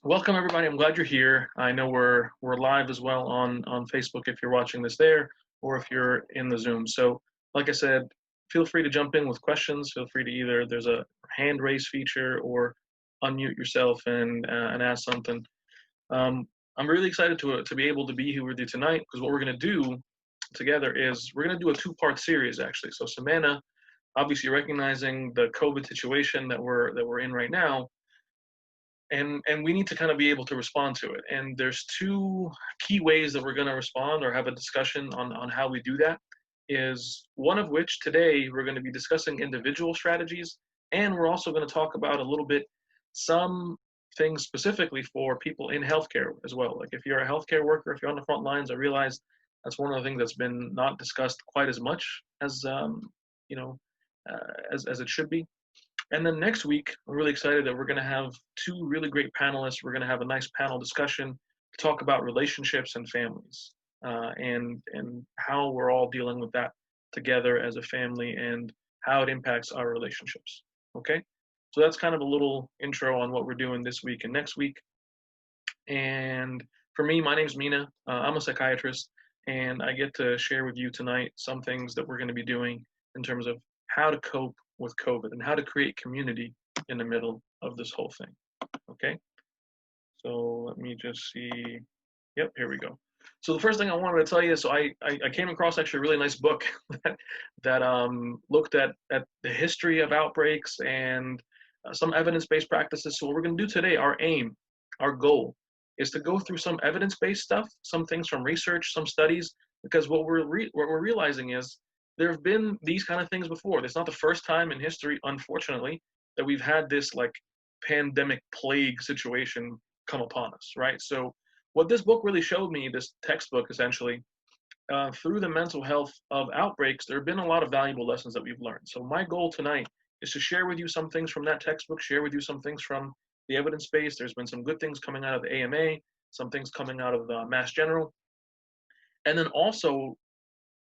Welcome everybody. I'm glad you're here. I know we're live as well on Facebook if you're watching this there, or if you're in the Zoom. So, like I said, feel free to jump in with questions. Feel free to either there's a hand raise feature or unmute yourself and ask something. I'm really excited to be able to be here with you tonight because what we're going to do together is we're going to do a two-part series actually. So, Samantha, obviously recognizing the COVID situation that we're in right now, and we need to kind of be able to respond to it. And there's two key ways that we're going to respond or have a discussion on how we do that. Is one of which today we're going to be discussing individual strategies, and we're also going to talk about a little bit some things specifically for people in healthcare as well. Like if you're a healthcare worker, if you're on the front lines, I realize that's one of the things that's been not discussed quite as much as you know as it should be. And then next week, I'm really excited that we're going to have two really great panelists. We're going to have a nice panel discussion to talk about relationships and families, and how we're all dealing with that together as a family and how it impacts our relationships. Okay, so that's kind of a little intro on what we're doing this week and next week. And for me, my name's Mena. I'm a psychiatrist, and I get to share with you tonight some things that we're going to be doing in terms of how to cope with COVID and how to create community in the middle of this whole thing. Okay, so let me just see. Yep, here we go. So the first thing I wanted to tell you, so I came across actually a really nice book that looked at the history of outbreaks and some evidence-based practices. So what we're going to do today, our aim, our goal, is to go through some evidence-based stuff, some things from research, some studies, because what we're realizing is there have been these kind of things before. It's not the first time in history, unfortunately, that we've had this like pandemic plague situation come upon us, right? So what this book really showed me, this textbook essentially, through the mental health of outbreaks, there have been a lot of valuable lessons that we've learned. So my goal tonight is to share with you some things from that textbook, share with you some things from the evidence base. There's been some good things coming out of the AMA, some things coming out of the Mass General, and then also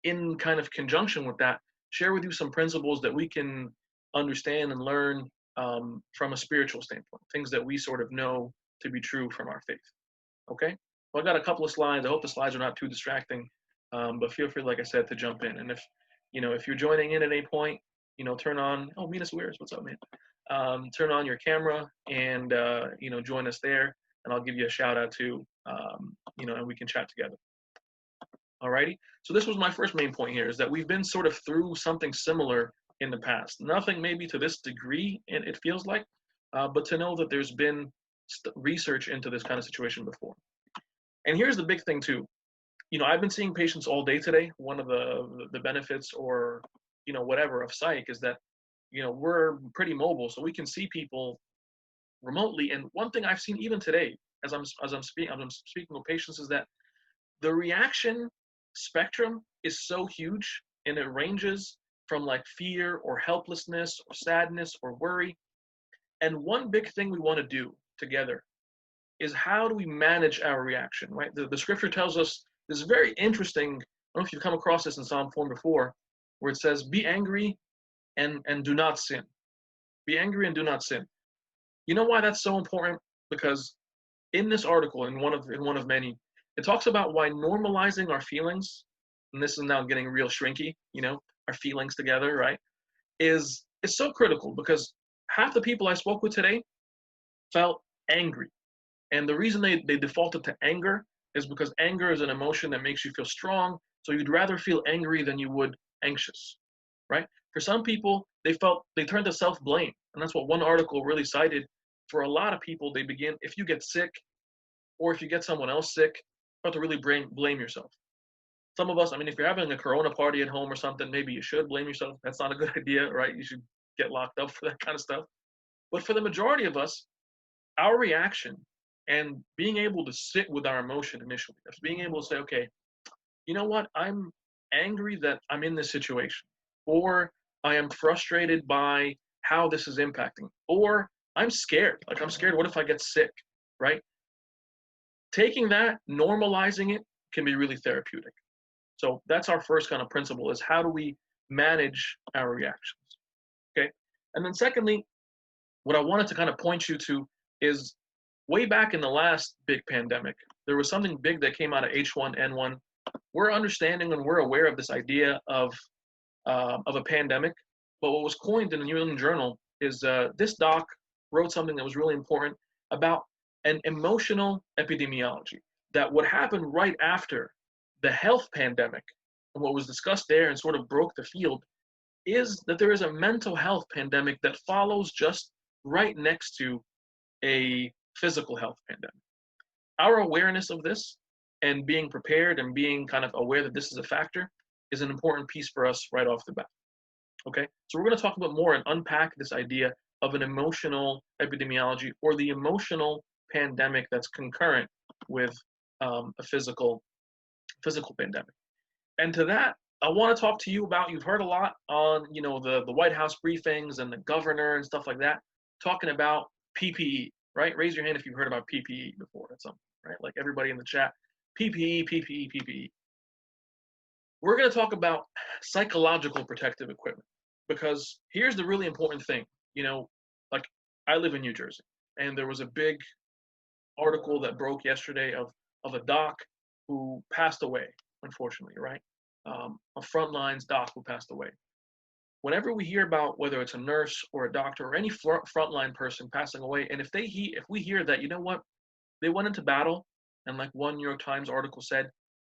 in kind of conjunction with that, share with you some principles that we can understand and learn from a spiritual standpoint, things that we sort of know to be true from our faith. Okay, well, I got a couple of slides. I hope the slides are not too distracting, but feel free, like I said, to jump in. And if you're joining in at any point, turn on. Oh, Minas Wears, what's up, man? Turn on your camera and join us there, and I'll give you a shout out too. And we can chat together. Alrighty. So this was my first main point here, is that we've been sort of through something similar in the past. Nothing maybe to this degree, and it feels like, but to know that there's been research into this kind of situation before. And here's the big thing too. I've been seeing patients all day today. One of the benefits or whatever of psych is that we're pretty mobile, so we can see people remotely. And one thing I've seen even today, as I'm speaking with patients, is that the reaction spectrum is so huge, and it ranges from like fear or helplessness or sadness or worry. And one big thing we want to do together is how do we manage our reaction, right? The scripture tells us this very interesting, I don't know if you've come across this in Psalm 4 before, where it says, be angry and do not sin. Be angry and do not sin. You know why that's so important? Because in this article, in one of many, it talks about why normalizing our feelings, and this is now getting real shrinky, our feelings together, right, is so critical, because half the people I spoke with today felt angry. And the reason they defaulted to anger is because anger is an emotion that makes you feel strong. So you'd rather feel angry than you would anxious, right? For some people, they turned to self-blame. And that's what one article really cited. For a lot of people, if you get sick or if you get someone else sick, you have to really blame yourself. Some of us, if you're having a Corona party at home or something, maybe you should blame yourself. That's not a good idea, right? You should get locked up for that kind of stuff. But for the majority of us, our reaction and being able to sit with our emotion initially, that's being able to say, okay, you know what? I'm angry that I'm in this situation, or I am frustrated by how this is impacting, or I'm scared. Like, I'm scared. What if I get sick, right? Taking that, normalizing it can be really therapeutic. So that's our first kind of principle, is how do we manage our reactions, okay? And then secondly, what I wanted to kind of point you to is way back in the last big pandemic, there was something big that came out of H1N1. We're understanding and we're aware of this idea of a pandemic. But what was coined in the New England Journal is this doc wrote something that was really important about an emotional epidemiology. That what happened right after the health pandemic, and what was discussed there and sort of broke the field, is that there is a mental health pandemic that follows just right next to a physical health pandemic. Our awareness of this and being prepared and being kind of aware that this is a factor is an important piece for us right off the bat. Okay, so we're going to talk about more and unpack this idea of an emotional epidemiology or the emotional pandemic that's concurrent with a physical pandemic. And to that, I want to talk to you about, you've heard a lot on, the White House briefings and the governor and stuff like that, talking about PPE, right? Raise your hand if you've heard about PPE before at some, right? Like everybody in the chat, PPE, PPE, PPE. We're going to talk about psychological protective equipment, because here's the really important thing. Like I live in New Jersey, and there was a big article that broke yesterday of a doc who passed away, unfortunately, right? A frontlines doc who passed away. Whenever we hear about whether it's a nurse or a doctor or any frontline person passing away, and if we hear that, you know what, they went into battle, and like one New York Times article said,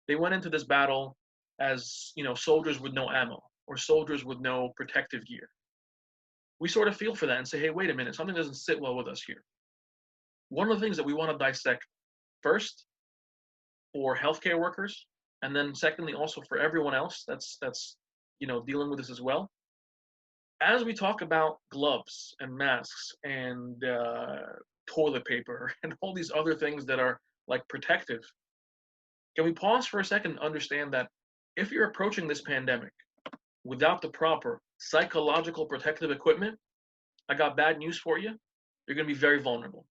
they went into this battle as soldiers with no ammo or soldiers with no protective gear. We sort of feel for that and say, hey, wait a minute, something doesn't sit well with us here. One of the things that we want to dissect first for healthcare workers, and then secondly also for everyone else that's dealing with this as well, as we talk about gloves and masks and toilet paper and all these other things that are like protective, can we pause for a second and understand that if you're approaching this pandemic without the proper psychological protective equipment, I got bad news for you. You're going to be very vulnerable.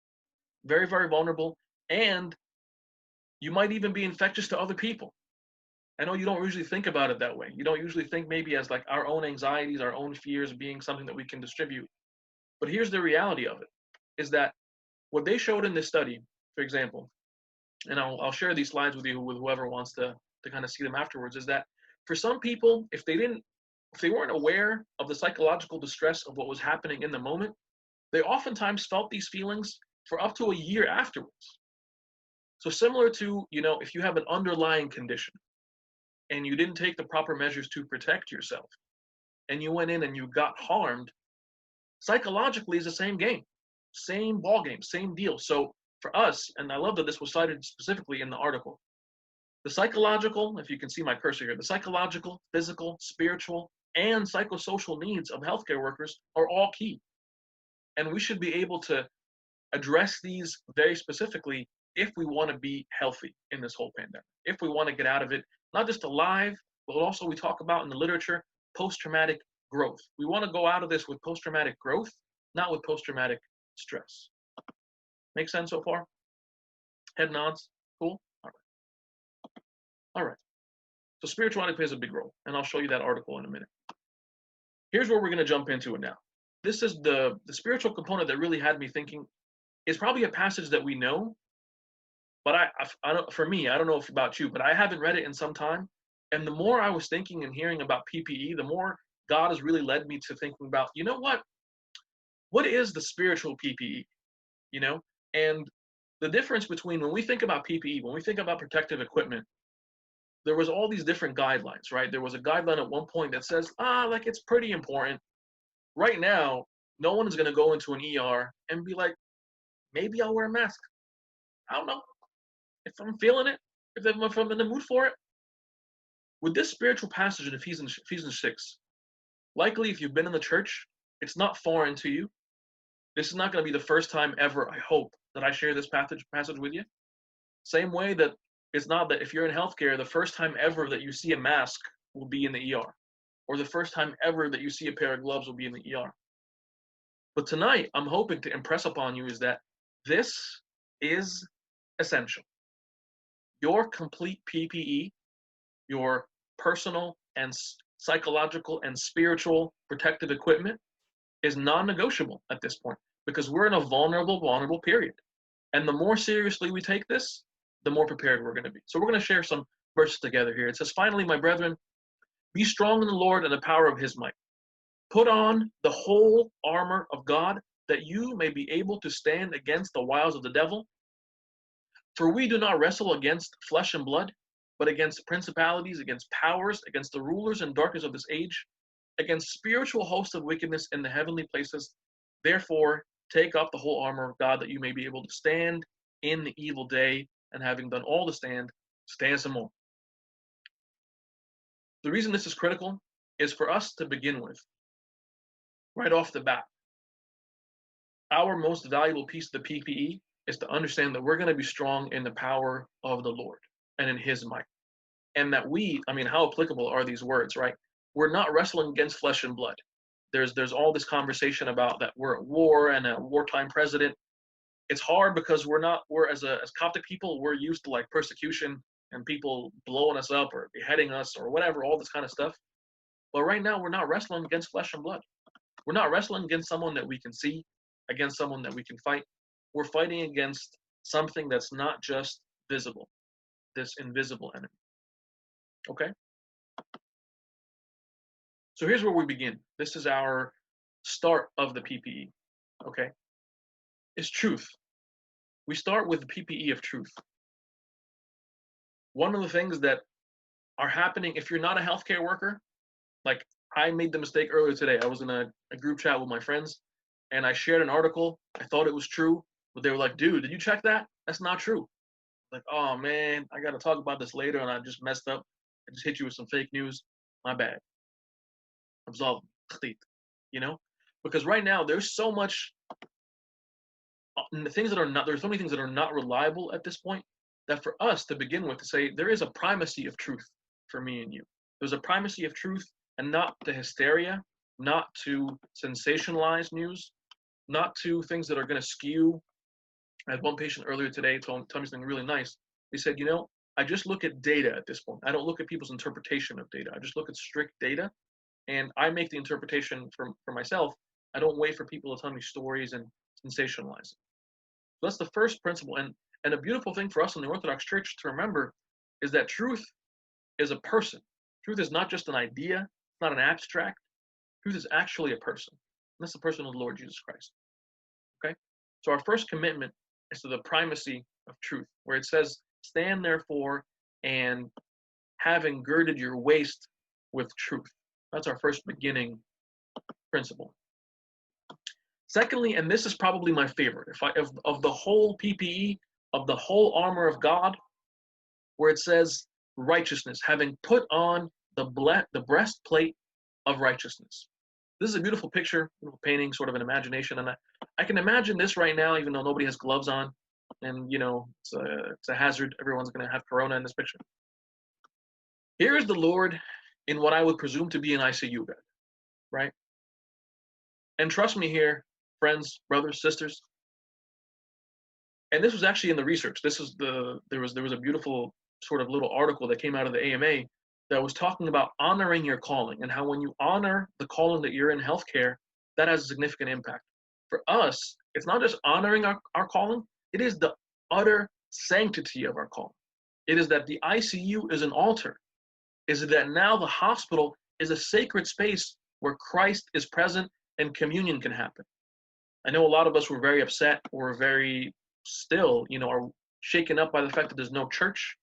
Very, very vulnerable. And you might even be infectious to other people. I know you don't usually think about it that way. You don't usually think maybe as like our own anxieties, our own fears being something that we can distribute. But here's the reality of it, is that what they showed in this study, for example, and I'll share these slides with you with whoever wants to kind of see them afterwards, is that for some people, if they weren't aware of the psychological distress of what was happening in the moment, they oftentimes felt these feelings for up to a year afterwards. So similar to, if you have an underlying condition and you didn't take the proper measures to protect yourself and you went in and you got harmed, psychologically is the same game, same ball game, same deal. So for us, and I love that this was cited specifically in the article, the psychological, if you can see my cursor here, the psychological, physical, spiritual, and psychosocial needs of healthcare workers are all key. And we should be able to address these very specifically if we want to be healthy in this whole pandemic, if we want to get out of it, not just alive, but also we talk about in the literature, post-traumatic growth. We want to go out of this with post-traumatic growth, not with post-traumatic stress. Make sense so far? Head nods? Cool? All right. So spirituality plays a big role, and I'll show you that article in a minute. Here's where we're going to jump into it now. This is the spiritual component that really had me thinking. It's probably a passage that we know, but I don't, for me, I don't know if about you, but I haven't read it in some time. And the more I was thinking and hearing about PPE, the more God has really led me to thinking about, what is the spiritual PPE? And the difference between when we think about PPE, when we think about protective equipment, there was all these different guidelines, right? There was a guideline at one point that says, it's pretty important. Right now, no one is going to go into an ER and be like, maybe I'll wear a mask. I don't know. If I'm feeling it, if I'm in the mood for it. With this spiritual passage in Ephesians 6, likely if you've been in the church, it's not foreign to you. This is not going to be the first time ever, I hope, that I share this passage with you. Same way that it's not that if you're in healthcare, the first time ever that you see a mask will be in the ER, or the first time ever that you see a pair of gloves will be in the ER. But tonight, I'm hoping to impress upon you is that this is essential. Your complete PPE, your personal and psychological and spiritual protective equipment is non-negotiable at this point, because we're in a vulnerable period. And the more seriously we take this, the more prepared we're going to be. So we're going to share some verses together here. It says, finally, my brethren, be strong in the Lord and the power of his might. Put on the whole armor of God, that you may be able to stand against the wiles of the devil. For we do not wrestle against flesh and blood, but against principalities, against powers, against the rulers and darkness of this age, against spiritual hosts of wickedness in the heavenly places. Therefore, take up the whole armor of God, that you may be able to stand in the evil day, and having done all to stand, stand some more. The reason this is critical is for us to begin with, right off the bat. Our most valuable piece of the PPE is to understand that we're going to be strong in the power of the Lord and in his might. And that how applicable are these words, right? We're not wrestling against flesh and blood. There's all this conversation about that we're at war and a wartime president. It's hard because as Coptic people, we're used to like persecution and people blowing us up or beheading us or whatever, all this kind of stuff. But right now, we're not wrestling against flesh and blood. We're not wrestling against someone that we can see, against someone that we can fight. We're fighting against something that's not just visible, this invisible enemy. Okay? So here's where we begin. This is our start of the PPE. Okay? It's truth. We start with the PPE of truth. One of the things that are happening, if you're not a healthcare worker, like I made the mistake earlier today. I was in a group chat with my friends and I shared an article. I thought it was true, but they were like, dude, did you check that? That's not true. Like, oh man, I got to talk about this later and I just messed up. I just hit you with some fake news. My bad. Absolve me. You know? Because right now there's so much there's so many things that are not reliable at this point, that for us to begin with, to say there is a primacy of truth for me and you. There's a primacy of truth, and not to hysteria, not to sensationalize news, not to things that are going to skew. I had one patient earlier today told me something really nice. He said, I just look at data at this point. I don't look at people's interpretation of data. I just look at strict data, and I make the interpretation for myself. I don't wait for people to tell me stories and sensationalize it. So that's the first principle. And a beautiful thing for us in the Orthodox Church to remember is that truth is a person. Truth is not just an idea. It's not an abstract. Truth is actually a person. And that's the person of the Lord Jesus Christ. Okay? So our first commitment is to the primacy of truth, where it says, stand therefore and having girded your waist with truth. That's our first beginning principle. Secondly, and this is probably my favorite, of the whole PPE, of the whole armor of God, where it says righteousness, having put on the breastplate of righteousness. This is a beautiful picture, beautiful painting, sort of an imagination, and I can imagine this right now, even though nobody has gloves on, and it's a hazard. Everyone's going to have corona in this picture. Here is the Lord in what I would presume to be an ICU bed, right? And trust me here, friends, brothers, sisters. And this was actually in the research. There was a beautiful sort of little article that came out of the AMA that was talking about honoring your calling, and how when you honor the calling that you're in healthcare, that has a significant impact. For us, it's not just honoring our calling, it is the utter sanctity of our calling. It is that the ICU is an altar. Is that now the hospital is a sacred space where Christ is present and communion can happen. I know a lot of us were very upset, or very still, are shaken up by the fact that there's no church.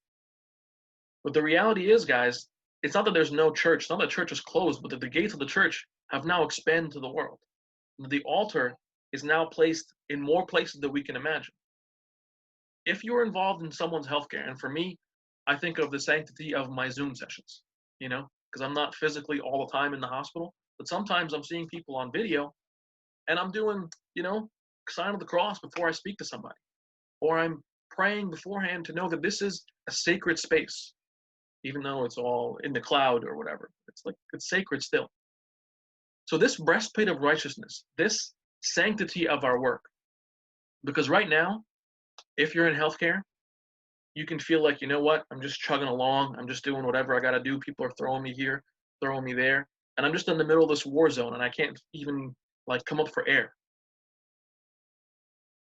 But the reality is, guys, it's not that there's no church, it's not that church is closed, but that the gates of the church have now expanded to the world. The altar is now placed in more places than we can imagine. If you're involved in someone's healthcare, and for me, I think of the sanctity of my Zoom sessions, because I'm not physically all the time in the hospital, but sometimes I'm seeing people on video, and I'm doing, sign of the cross before I speak to somebody. Or I'm praying beforehand to know that this is a sacred space, even though it's all in the cloud or whatever. It's sacred still. So this breastplate of righteousness, this sanctity of our work, because right now, if you're in healthcare, you can feel like, I'm just chugging along. I'm just doing whatever I got to do. People are throwing me here, throwing me there. And I'm just in the middle of this war zone, and I can't even come up for air.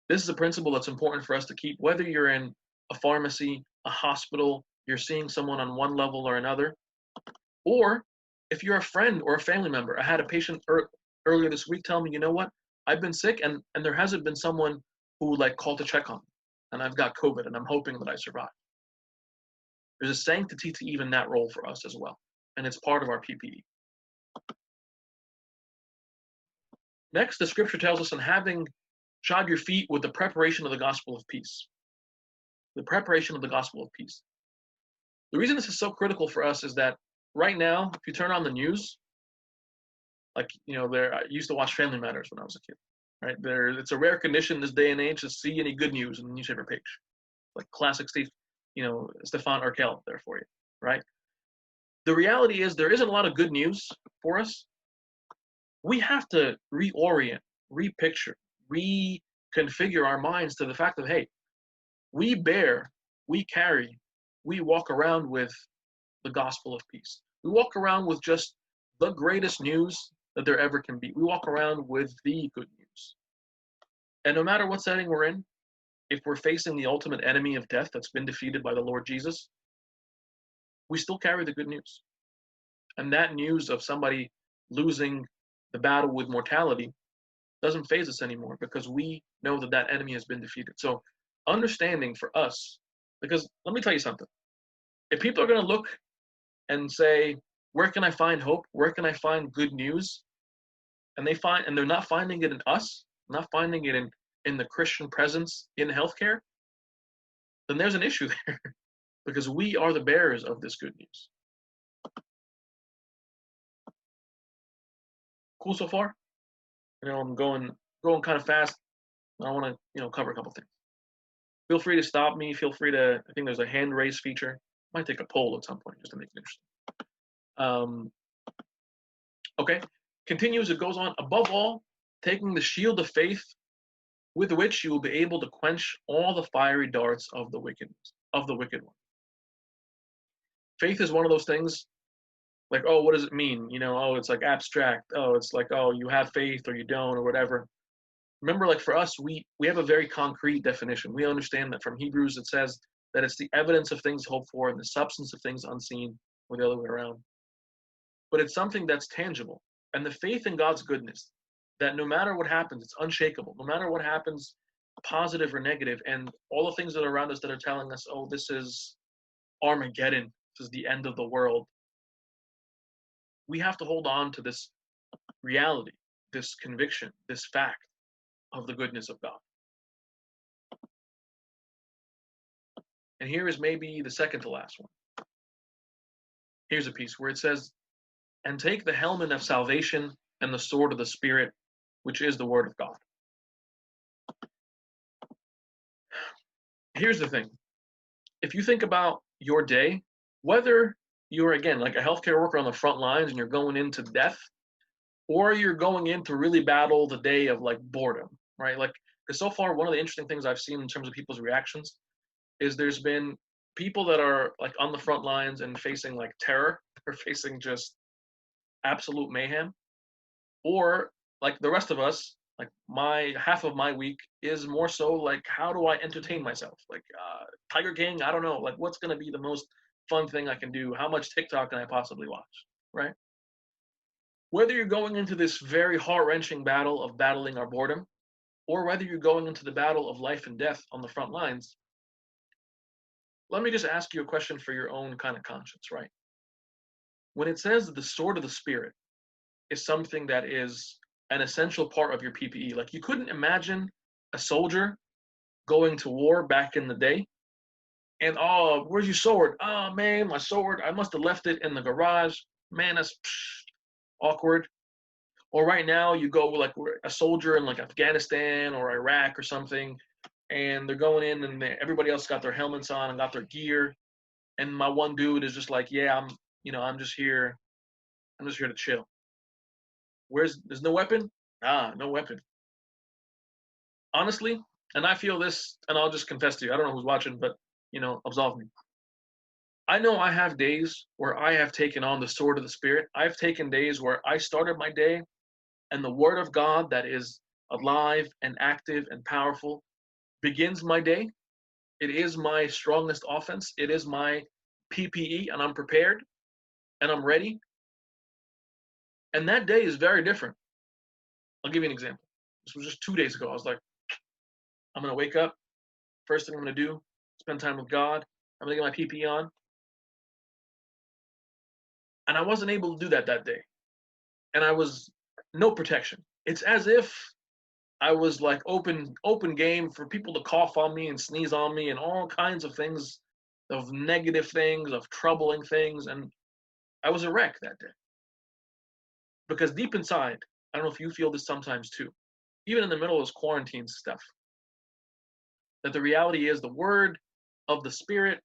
This is a principle that's important for us to keep, whether you're in a pharmacy, a hospital, you're seeing someone on one level or another, or if you're a friend or a family member. I had a patient earlier this week tell me, you know what, I've been sick and there hasn't been someone who like called to check on me, and I've got COVID and I'm hoping that I survive. There's a sanctity to even that role for us as well, and it's part of our PPE. Next, the scripture tells us, on having shod your feet with the preparation of the gospel of peace. The preparation of the gospel of peace. The reason this is so critical for us is that right now, if you turn on the news, like, I used to watch Family Matters when I was a kid, right? It's a rare condition this day and age to see any good news in the newspaper page. Like classic Stefan Urkel there for you, right? The reality is there isn't a lot of good news for us. We have to reorient, repicture, reconfigure our minds to the fact that, hey, we bear, we carry, we walk around with the gospel of peace. We walk around with just the greatest news that there ever can be. We walk around with the good news. And no matter what setting we're in, if we're facing the ultimate enemy of death that's been defeated by the Lord Jesus, we still carry the good news. And that news of somebody losing the battle with mortality doesn't faze us anymore, because we know that that enemy has been defeated. So understanding for us, because let me tell you something. If people are going to look and say, where can I find hope? Where can I find good news? And they're not finding it in us, not finding it in the Christian presence in healthcare, then there's an issue there, because we are the bearers of this good news. Cool so far? I'm going kind of fast. I want to, cover a couple things. Feel free to stop me. Feel free to, I think there's a hand raise feature. Might take a poll at some point just to make it interesting. Okay. Continues, it goes on. Above all, taking the shield of faith, with which you will be able to quench all the fiery darts of the wicked one. Faith is one of those things, like, oh, what does it mean? It's like abstract. Oh, it's like, oh, you have faith or you don't or whatever. Remember, like for us, we have a very concrete definition. We understand that from Hebrews it says that it's the evidence of things hoped for and the substance of things unseen, or the other way around. But it's something that's tangible. And the faith in God's goodness, that no matter what happens, it's unshakable. No matter what happens, positive or negative, and all the things that are around us that are telling us, oh, this is Armageddon, this is the end of the world. We have to hold on to this reality, this conviction, this fact of the goodness of God. And here is maybe the second to last one. Here's a piece where it says, and take the helmet of salvation and the sword of the Spirit, which is the word of God. Here's the thing. If you think about your day, whether you're, again, like a healthcare worker on the front lines and you're going into death, or you're going in to really battle the day of like boredom, right? Like, because so far, one of the interesting things I've seen in terms of people's reactions is there's been people that are like on the front lines and facing like terror, or facing just absolute mayhem, or like the rest of us, like my half of my week is more so like, how do I entertain myself? Like Tiger King, I don't know, like what's going to be the most fun thing I can do? How much TikTok can I possibly watch, right? Whether you're going into this very heart-wrenching battle of battling our boredom, or whether you're going into the battle of life and death on the front lines, let me just ask you a question for your own kind of conscience, right? When it says that the sword of the Spirit is something that is an essential part of your PPE, like you couldn't imagine a soldier going to war back in the day and, oh, where's your sword? Oh man, my sword, I must have left it in the garage. Man, that's awkward. Or right now you go like a soldier in like Afghanistan or Iraq or something, and they're going in and everybody else got their helmets on and got their gear, and my one dude is just like, yeah, I'm just here to chill. There's no weapon? No weapon. Honestly, and I feel this, and I'll just confess to you, I don't know who's watching, but absolve me. I know I have days where I have taken on the sword of the Spirit. I've taken days where I started my day and the word of God that is alive and active and powerful begins my day. It is my strongest offense. It is my PPE, and I'm prepared and I'm ready. And that day is very different. I'll give you an example. This was just 2 days ago. I was like, I'm going to wake up. First thing I'm going to do, spend time with God. I'm going to get my PPE on. And I wasn't able to do that day. And I was no protection. It's as if I was like open game for people to cough on me and sneeze on me and all kinds of things, of negative things, of troubling things. And I was a wreck that day. Because deep inside, I don't know if you feel this sometimes too, even in the middle of this quarantine stuff, that the reality is the word of the Spirit,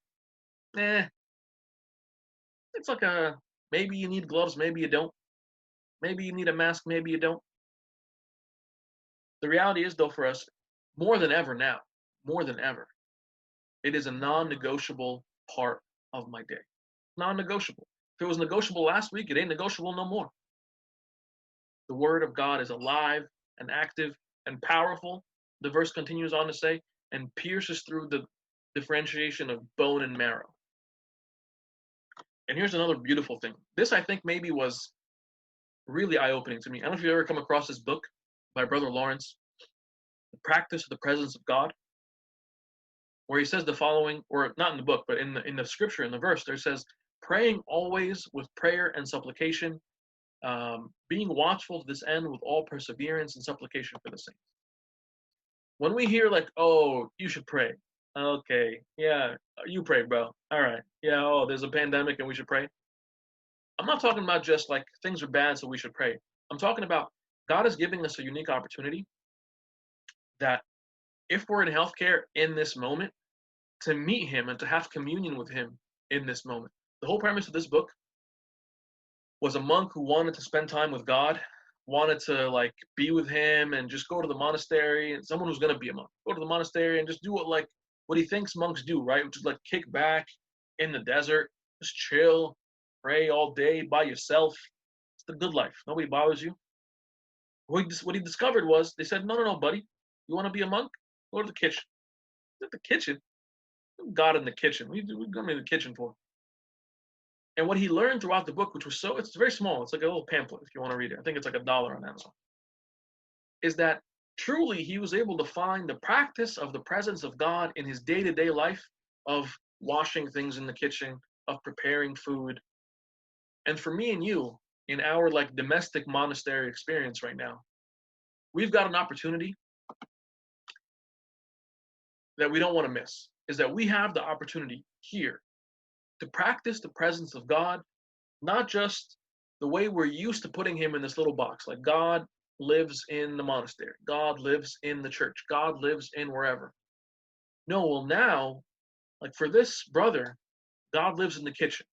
it's like a, maybe you need gloves, maybe you don't. Maybe you need a mask, maybe you don't. The reality is, though, for us, more than ever now, more than ever, it is a non-negotiable part of my day. Non-negotiable. If it was negotiable last week, it ain't negotiable no more. The word of God is alive and active and powerful. The verse continues on to say, and pierces through the differentiation of bone and marrow. And here's another beautiful thing. This, I think, maybe was really eye-opening to me. I don't know if you've ever come across this book by Brother Lawrence, The Practice of the Presence of God, where he says the following, or not in the book, but in the scripture, in the verse, there says, praying always with prayer and supplication, being watchful to this end with all perseverance and supplication for the saints. When we hear like, oh, you should pray. Okay, yeah, you pray, bro. All right. Yeah, oh, there's a pandemic and we should pray. I'm not talking about just like things are bad, so we should pray. I'm talking about God is giving us a unique opportunity that if we're in healthcare in this moment, to meet him and to have communion with him in this moment. The whole premise of this book was a monk who wanted to spend time with God, wanted to like be with him and just go to the monastery, and someone who's going to be a monk, go to the monastery and just do what he thinks monks do, right? Which is like kick back in the desert, just chill, pray all day by yourself. It's the good life. Nobody bothers you. What he discovered was they said, no, buddy, you want to be a monk? Go to the kitchen. At the kitchen? God in the kitchen. What are you going to the kitchen for? And what he learned throughout the book, which was it's very small, it's like a little pamphlet if you want to read it. I think it's like $1 on Amazon. Is that truly he was able to find the practice of the presence of God in his day-to-day life of washing things in the kitchen, of preparing food. And for me and you, in our like domestic monastery experience right now, we've got an opportunity that we don't want to miss, is that we have the opportunity here to practice the presence of God, not just the way we're used to putting him in this little box, like God lives in the monastery, God lives in the church, God lives in wherever. No, well now, like for this brother, God lives in the kitchen.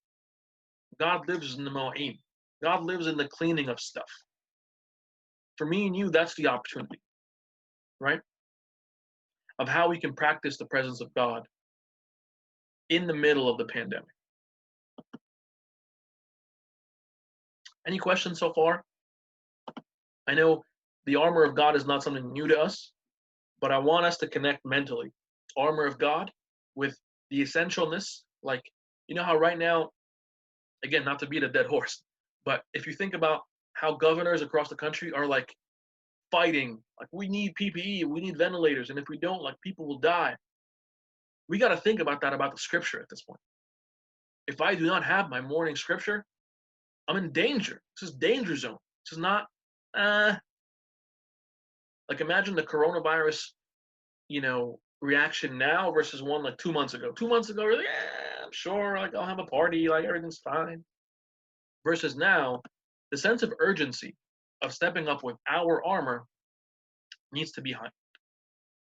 God lives in the mo'im. God lives in the cleaning of stuff. For me and you, that's the opportunity, right? Of how we can practice the presence of God in the middle of the pandemic. Any questions so far? I know the armor of God is not something new to us, but I want us to connect mentally. Armor of God with the essentialness, like, you know how right now, again, not to beat a dead horse, but if you think about how governors across the country are like fighting, like we need PPE, we need ventilators, and if we don't, like people will die. We got to think about that about the scripture at this point. If I do not have my morning scripture, I'm in danger. This is danger zone. This is not, like imagine the coronavirus, reaction now versus one like 2 months ago. 2 months ago, we're like, I'm sure, like I'll have a party, like everything's fine. Versus now, the sense of urgency of stepping up with our armor needs to be high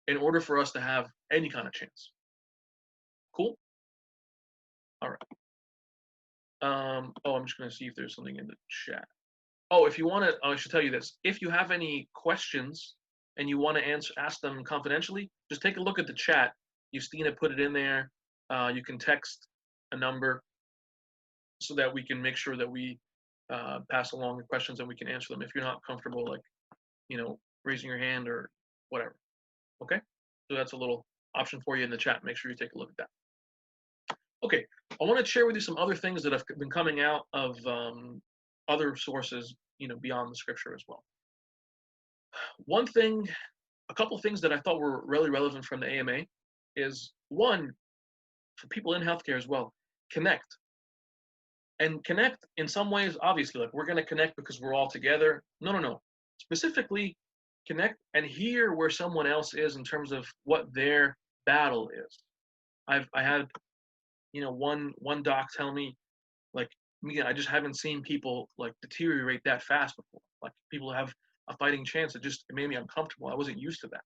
in order for us to have any kind of chance. Cool? All right. I'm just gonna see if there's something in the chat. Oh, if you want to, I should tell you this. If you have any questions and you want to ask them confidentially, just take a look at the chat. Justina put it in there. You can text a number so that we can make sure that we pass along the questions and we can answer them if you're not comfortable, like, raising your hand or whatever. Okay? So that's a little option for you in the chat. Make sure you take a look at that. Okay, I want to share with you some other things that have been coming out of other sources, beyond the scripture as well. One thing, a couple things that I thought were really relevant from the AMA is one, for people in healthcare as well, connect. And connect in some ways, obviously, like we're going to connect because we're all together. No, no, no. Specifically, connect and hear where someone else is in terms of what their battle is. I had, one doc tell me, like, I just haven't seen people like deteriorate that fast before. Like people have a fighting chance. It made me uncomfortable. I wasn't used to that.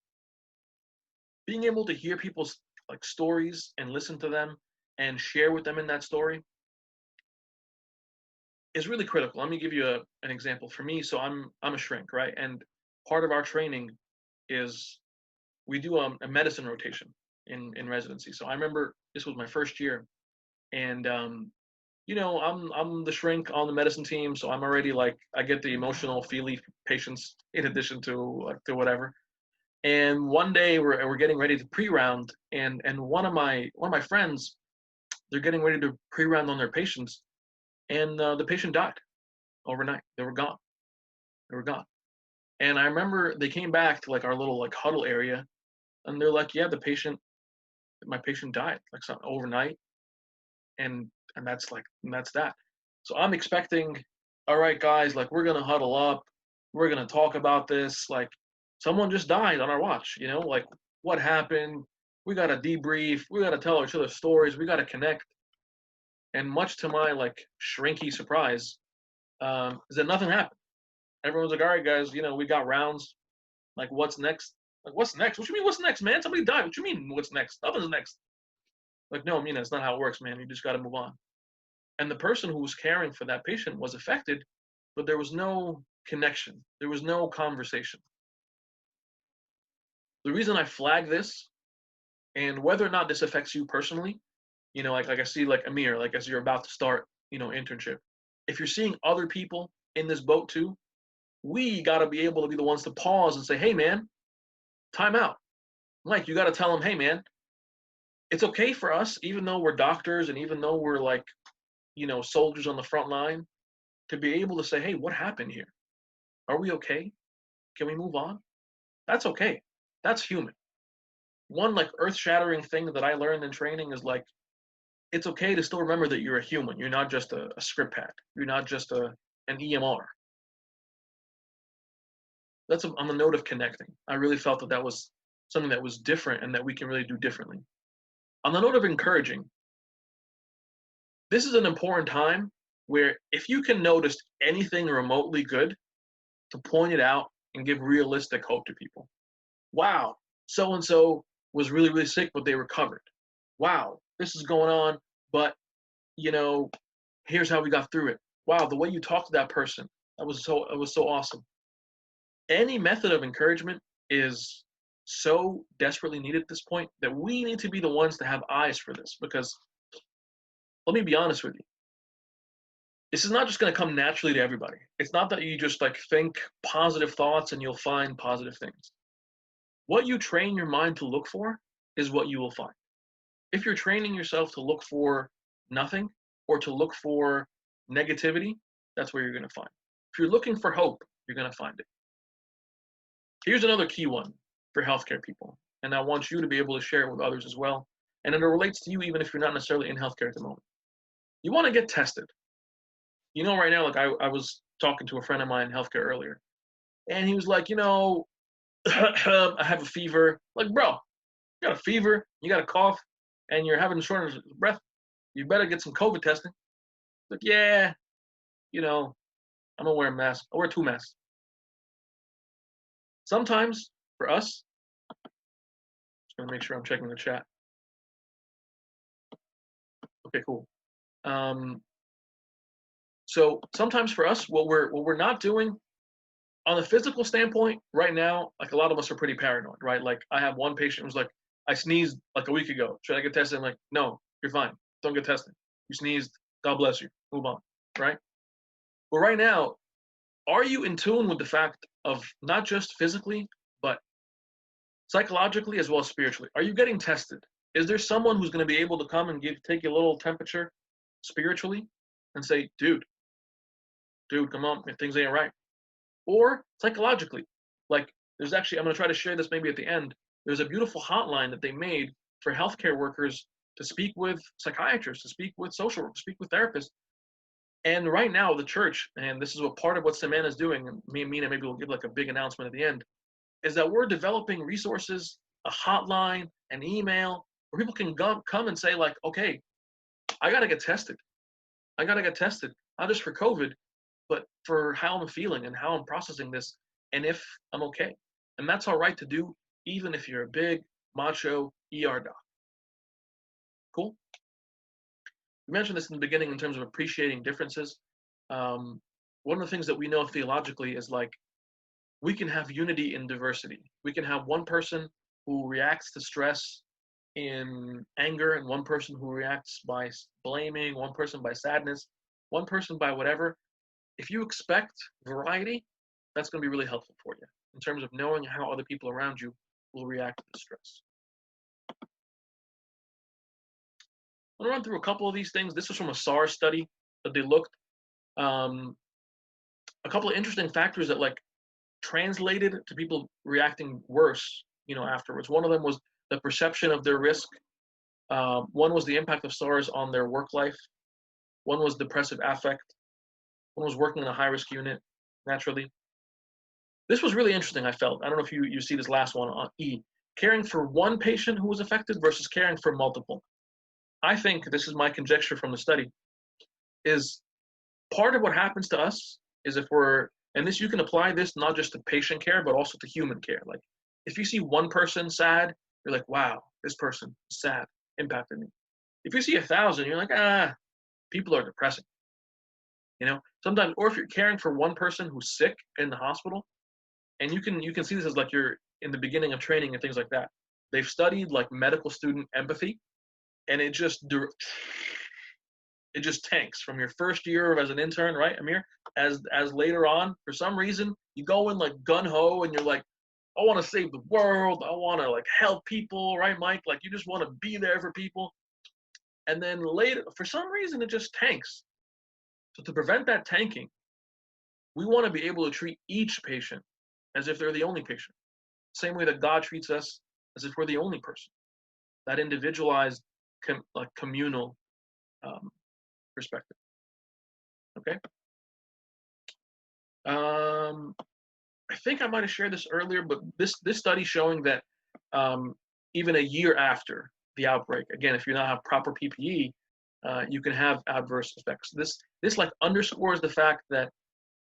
Being able to hear people's like stories and listen to them and share with them in that story is really critical. Let me give you an example. For me, so I'm a shrink, right? And part of our training is we do a medicine rotation in residency. So I remember this was my first year, and I'm the shrink on the medicine team, so I'm already like I get the emotional, feely patients in addition to whatever. And one day we're getting ready to pre-round, and one of my friends, they're getting ready to pre-round on their patients, and the patient died overnight. They were gone. They were gone. And I remember they came back to like our little like huddle area, and they're like, "Yeah, my patient died like something overnight," and that's that. So I'm expecting, all right, guys, like we're gonna huddle up, we're gonna talk about this. Like someone just died on our watch, like what happened? We gotta debrief. We gotta tell each other stories. We gotta connect. And much to my like shrinky surprise, is that nothing happened. Everyone's like, all right, guys, we got rounds. Like, what's next? Like, what's next? What you mean, what's next, man? Somebody died. What you mean, what's next? Nothing's next. Like, no, that's not how it works, man. You just got to move on. And the person who was caring for that patient was affected, but there was no connection. There was no conversation. The reason I flag this, and whether or not this affects you personally, like I see like Amir, like as you're about to start, internship. If you're seeing other people in this boat too, we got to be able to be the ones to pause and say, hey, man, time out. Like, you got to tell them, hey, man, it's okay for us, even though we're doctors and even though we're like, soldiers on the front line, to be able to say, hey, what happened here? Are we okay? Can we move on? That's okay. That's human. One like earth-shattering thing that I learned in training is like, it's okay to still remember that you're a human. You're not just a script pad. You're not just an EMR. That's on the note of connecting. I really felt that was something that was different and that we can really do differently. On the note of encouraging, this is an important time where if you can notice anything remotely good, to point it out and give realistic hope to people. Wow, so-and-so was really, really sick, but they recovered. Wow, this is going on, but, here's how we got through it. Wow, the way you talked to that person, it was so awesome. Any method of encouragement is so desperately needed at this point that we need to be the ones to have eyes for this, because let me be honest with you. This is not just going to come naturally to everybody. It's not that you just like think positive thoughts and you'll find positive things. What you train your mind to look for is what you will find. If you're training yourself to look for nothing or to look for negativity, that's where you're going to find. If you're looking for hope, you're going to find it. Here's another key one for healthcare people, and I want you to be able to share it with others as well. And it relates to you even if you're not necessarily in healthcare at the moment. You want to get tested. Right now, like I was talking to a friend of mine in healthcare earlier, and he was like, I have a fever. Like, bro, you got a fever, you got a cough, and you're having shortness of breath. You better get some COVID testing. Like, yeah, I'm gonna wear a mask. I'll wear 2 masks. Sometimes for us, just gonna make sure I'm checking the chat. Okay, cool. So sometimes for us, what we're not doing on the physical standpoint right now, like a lot of us are pretty paranoid, right? Like I have one patient who's like, I sneezed like a week ago. Should I get tested? I'm like, no, you're fine. Don't get tested. You sneezed. God bless you. Move on, right? But right now, are you in tune with the fact of not just physically, but psychologically as well as spiritually. Are you getting tested? Is there someone who's going to be able to come and take your little temperature spiritually and say, dude, come on, if things ain't right? Or psychologically, like there's actually, I'm going to try to share this maybe at the end. There's a beautiful hotline that they made for healthcare workers to speak with psychiatrists, to speak with social workers, to speak with therapists. And right now, the church, and this is what part of what Samantha is doing, and me and Mena maybe we'll give like a big announcement at the end, is that we're developing resources, a hotline, an email, where people can come and say like, okay, I got to get tested. I got to get tested, not just for COVID, but for how I'm feeling and how I'm processing this, and if I'm okay. And that's all right to do, even if you're a big, macho ER doc. Cool? We mentioned this in the beginning in terms of appreciating differences. One of the things that we know theologically is like, we can have unity in diversity. We can have one person who reacts to stress in anger, and one person who reacts by blaming, one person by sadness, one person by whatever. If you expect variety, that's going to be really helpful for you in terms of knowing how other people around you will react to the stress. I'm going to run through a couple of these things. This was from a SARS study that they looked. A couple of interesting factors that like translated to people reacting worse, afterwards. One of them was the perception of their risk. One was the impact of SARS on their work life. One was depressive affect. One was working in a high-risk unit, naturally. This was really interesting, I felt. I don't know if you see this last one on E. Caring for one patient who was affected versus caring for multiple. I think, this is my conjecture from the study, is part of what happens to us is if we're, and this you can apply this not just to patient care, but also to human care. Like, if you see one person sad, you're like, wow, this person is sad, impacted me. If you see 1,000, you're like, people are depressing. Sometimes, or if you're caring for one person who's sick in the hospital, and you can see this as like you're in the beginning of training and things like that. They've studied like medical student empathy, and it just tanks from your first year as an intern, right, Amir? As later on, for some reason, you go in like gun-ho and you're like, I want to save the world. I want to like help people, right, Mike? Like you just want to be there for people. And then later, for some reason, it just tanks. So to prevent that tanking, we want to be able to treat each patient as if they're the only patient. Same way that God treats us as if we're the only person. That individualized, communal perspective. Okay. I think I might have shared this earlier, but this study showing that even a year after the outbreak, again, if you not have proper PPE, you can have adverse effects. This like underscores the fact that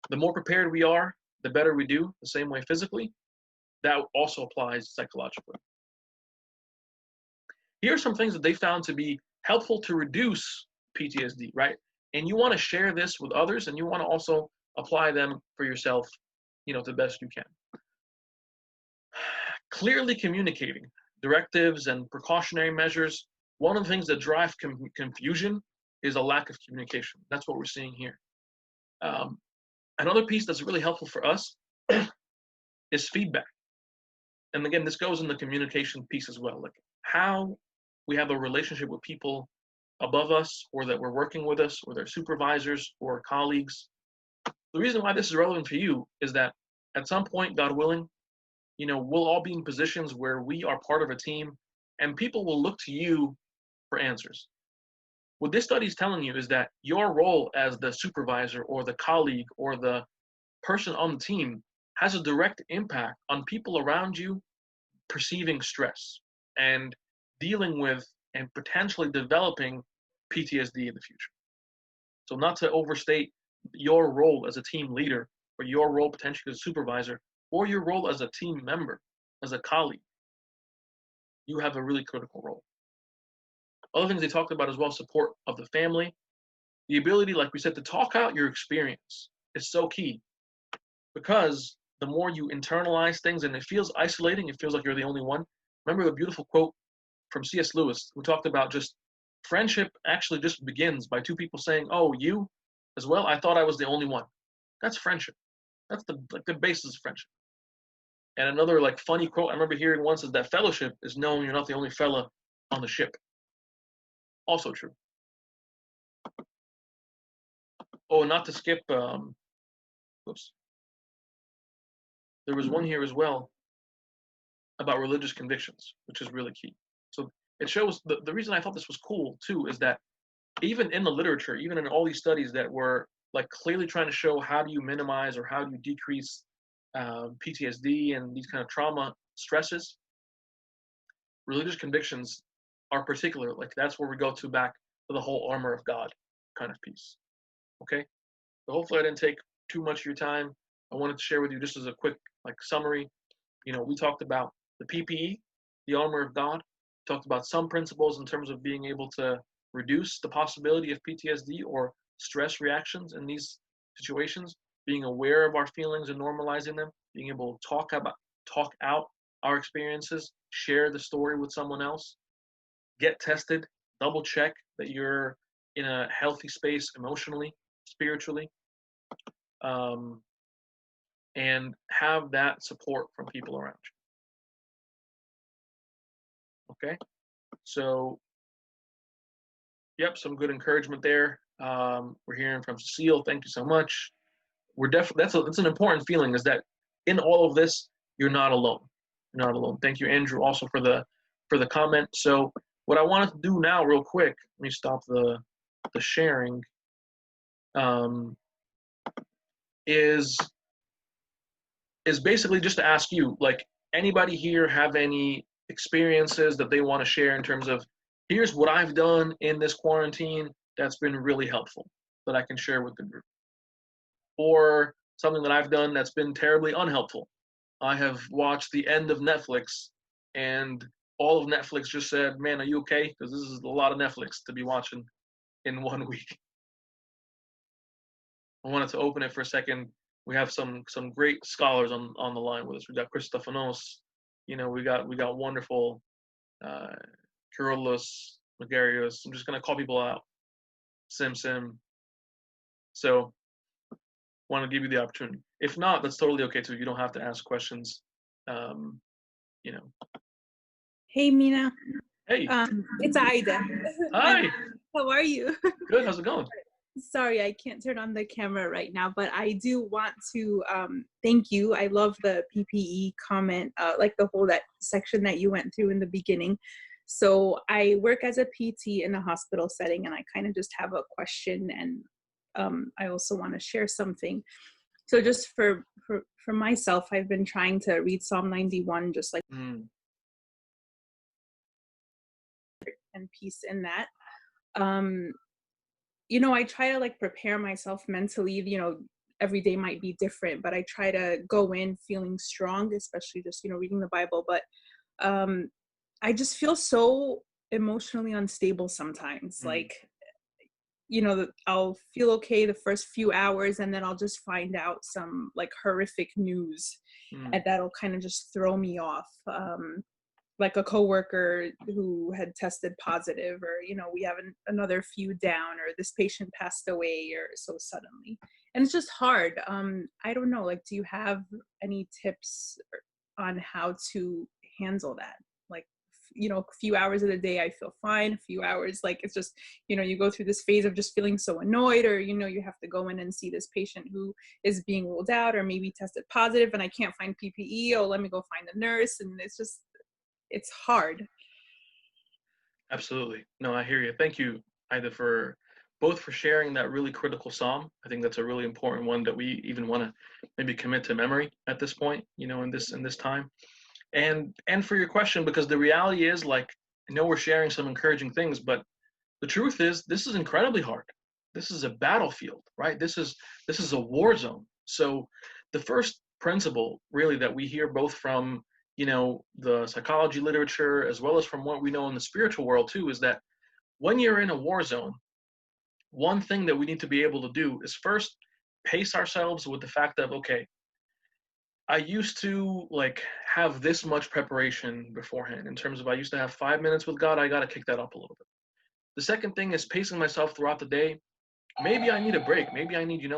the more prepared we are, the better we do. The same way physically, that also applies psychologically. Here are some things that they found to be helpful to reduce PTSD, right? And you want to share this with others, and you want to also apply them for yourself, the best you can. Clearly communicating directives and precautionary measures. One of the things that drive confusion is a lack of communication. That's what we're seeing here. Another piece that's really helpful for us is feedback. And again, this goes in the communication piece as well, like how we have a relationship with people above us, or that we're working with us, or their supervisors or colleagues. The reason why this is relevant for you is that at some point, God willing, we'll all be in positions where we are part of a team, and people will look to you for answers. What this study is telling you is that your role as the supervisor or the colleague or the person on the team has a direct impact on people around you perceiving stress and dealing with and potentially developing PTSD in the future. So not to overstate your role as a team leader, or your role potentially as a supervisor, or your role as a team member, as a colleague, you have a really critical role. Other things they talked about as well, support of the family. The ability, like we said, to talk out your experience is so key, because the more you internalize things and it feels isolating, it feels like you're the only one. Remember the beautiful quote from C.S. Lewis, who talked about just friendship actually just begins by two people saying, oh, you as well? I thought I was the only one. That's friendship. That's the basis of friendship. And another like funny quote I remember hearing once is that fellowship is knowing you're not the only fella on the ship. Also true. Oh, and not to skip, oops, there was one here as well about religious convictions, which is really key. So it shows the reason I thought this was cool too is that even in the literature, even in all these studies that were like clearly trying to show how do you minimize or how do you decrease PTSD and these kind of trauma stresses, religious convictions are particular. Like that's where we go to back to the whole armor of God kind of piece. Okay, so hopefully I didn't take too much of your time. I wanted to share with you just as a quick like summary. We talked about the PPE, the armor of God. Talked about some principles in terms of being able to reduce the possibility of PTSD or stress reactions in these situations, being aware of our feelings and normalizing them, being able to talk out our experiences, share the story with someone else, get tested, double check that you're in a healthy space emotionally, spiritually, and have that support from people around you. Okay, so yep, some good encouragement there. We're hearing from Cecile. Thank you so much. We're definitely that's an important feeling is that in all of this you're not alone. You're not alone. Thank you, Andrew, also for the comment. So what I wanted to do now, real quick, let me stop the sharing. Is basically just to ask you, like, anybody here have any experiences that they want to share in terms of here's what I've done in this quarantine that's been really helpful that I can share with the group, or something that I've done that's been terribly unhelpful. I have watched the end of Netflix and all of Netflix just said, man, are you okay? Because this is a lot of Netflix to be watching in 1 week. I wanted to open it for a second. We have some great scholars on the line with us. We got Christophanos, we got wonderful Kyrillos, Megarios. I'm just gonna call people out. Sim. So want to give you the opportunity. If not, that's totally okay too. You don't have to ask questions. You know. Hey, Mena. Hey. It's Aida. Hi. How are you? Good. How's it going? Sorry, I can't turn on the camera right now, but I do want to thank you. I love the PPE comment, like the whole that section that you went through in the beginning. So I work as a PT in a hospital setting, and I kind of just have a question, and I also want to share something. So just for myself, I've been trying to read Psalm 91, just like and peace in that. I try to like prepare myself mentally. Every day might be different, but I try to go in feeling strong, especially just reading the Bible. But I just feel so emotionally unstable sometimes. Like, I'll feel okay the first few hours, and then I'll just find out some like horrific news, and that'll kind of just throw me off. Like a coworker who had tested positive, or we have another few down, or this patient passed away, or so suddenly, and it's just hard. I don't know, like, do you have any tips on how to handle that? Like, a few hours of the day I feel fine, a few hours, like, it's just you go through this phase of just feeling so annoyed, or you have to go in and see this patient who is being ruled out or maybe tested positive, and I can't find PPE. Oh, let me go find a nurse. And it's hard. Absolutely. No, I hear you. Thank you, Ida, for sharing that really critical psalm. I think that's a really important one that we even want to maybe commit to memory at this point, in this time. And for your question, because the reality is, like, I know we're sharing some encouraging things, but the truth is this is incredibly hard. This is a battlefield, right? This is a war zone. So the first principle really that we hear both from the psychology literature as well as from what we know in the spiritual world too is that when you're in a war zone, one thing that we need to be able to do is first pace ourselves with the fact of, okay, I used to like have this much preparation beforehand in terms of I used to have 5 minutes with God. I got to kick that up a little bit. The second thing is pacing myself throughout the day. Maybe I need a break. Maybe I need,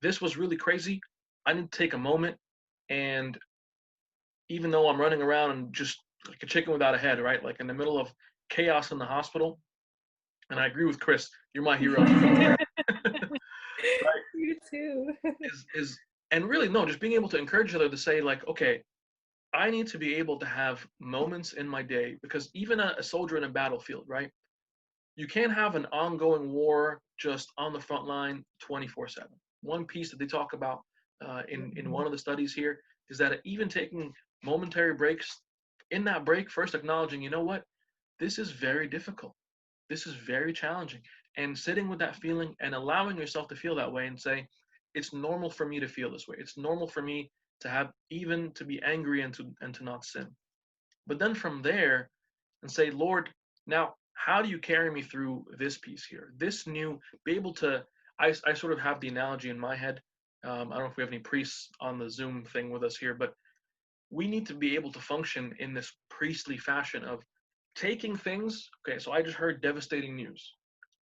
this was really crazy. I need to take a moment and even though I'm running around and just like a chicken without a head, right? Like in the middle of chaos in the hospital. And I agree with Chris, you're my hero. Right? You too. Is and really no, just being able to encourage each other to say like, okay, I need to be able to have moments in my day because even a soldier in a battlefield, right? You can't have an ongoing war just on the front line 24/7. One piece that they talk about in one of the studies here is that even taking momentary breaks, in that break, first acknowledging, you know what, this is very difficult. This is very challenging. And sitting with that feeling and allowing yourself to feel that way and say, it's normal for me to feel this way. It's normal for me to have even to be angry and to not sin. But then from there, and say, Lord, now how do you carry me through this piece here? This new, be able to, I sort of have the analogy in my head. I don't know if we have any priests on the Zoom thing with us here, but we need to be able to function in this priestly fashion of taking things. Okay, so I just heard devastating news,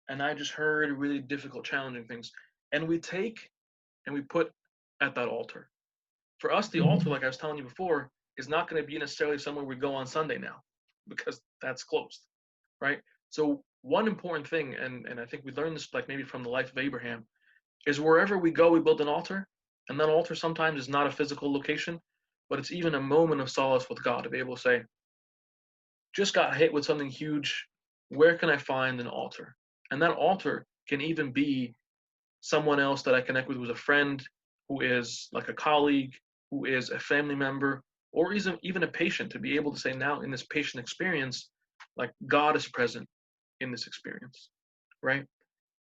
and I just heard really difficult, challenging things, and we take and we put at that altar. For us, the altar, like I was telling you before, is not going to be necessarily somewhere we go on Sunday now, because that's closed, right? So one important thing, and I think we learned this like maybe from the life of Abraham, is wherever we go, we build an altar, and that altar sometimes is not a physical location, but it's even a moment of solace with God to be able to say, just got hit with something huge. Where can I find an altar? And that altar can even be someone else that I connect with who's a friend, who is like a colleague, who is a family member, or even a patient, to be able to say now in this patient experience, like God is present in this experience, right?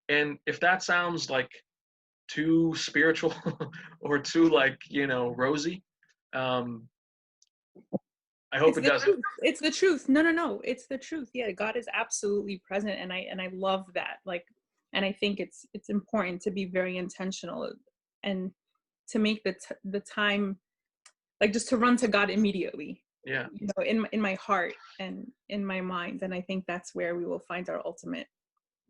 And if that sounds like too spiritual or too like, rosy, um, I hope It's it the doesn't. truth. It's the truth. No, no, no. It's the truth. Yeah, God is absolutely present, and I love that. Like, and I think it's important to be very intentional and to make the time, like, just to run to God immediately. Yeah. In my heart and in my mind, and I think that's where we will find our ultimate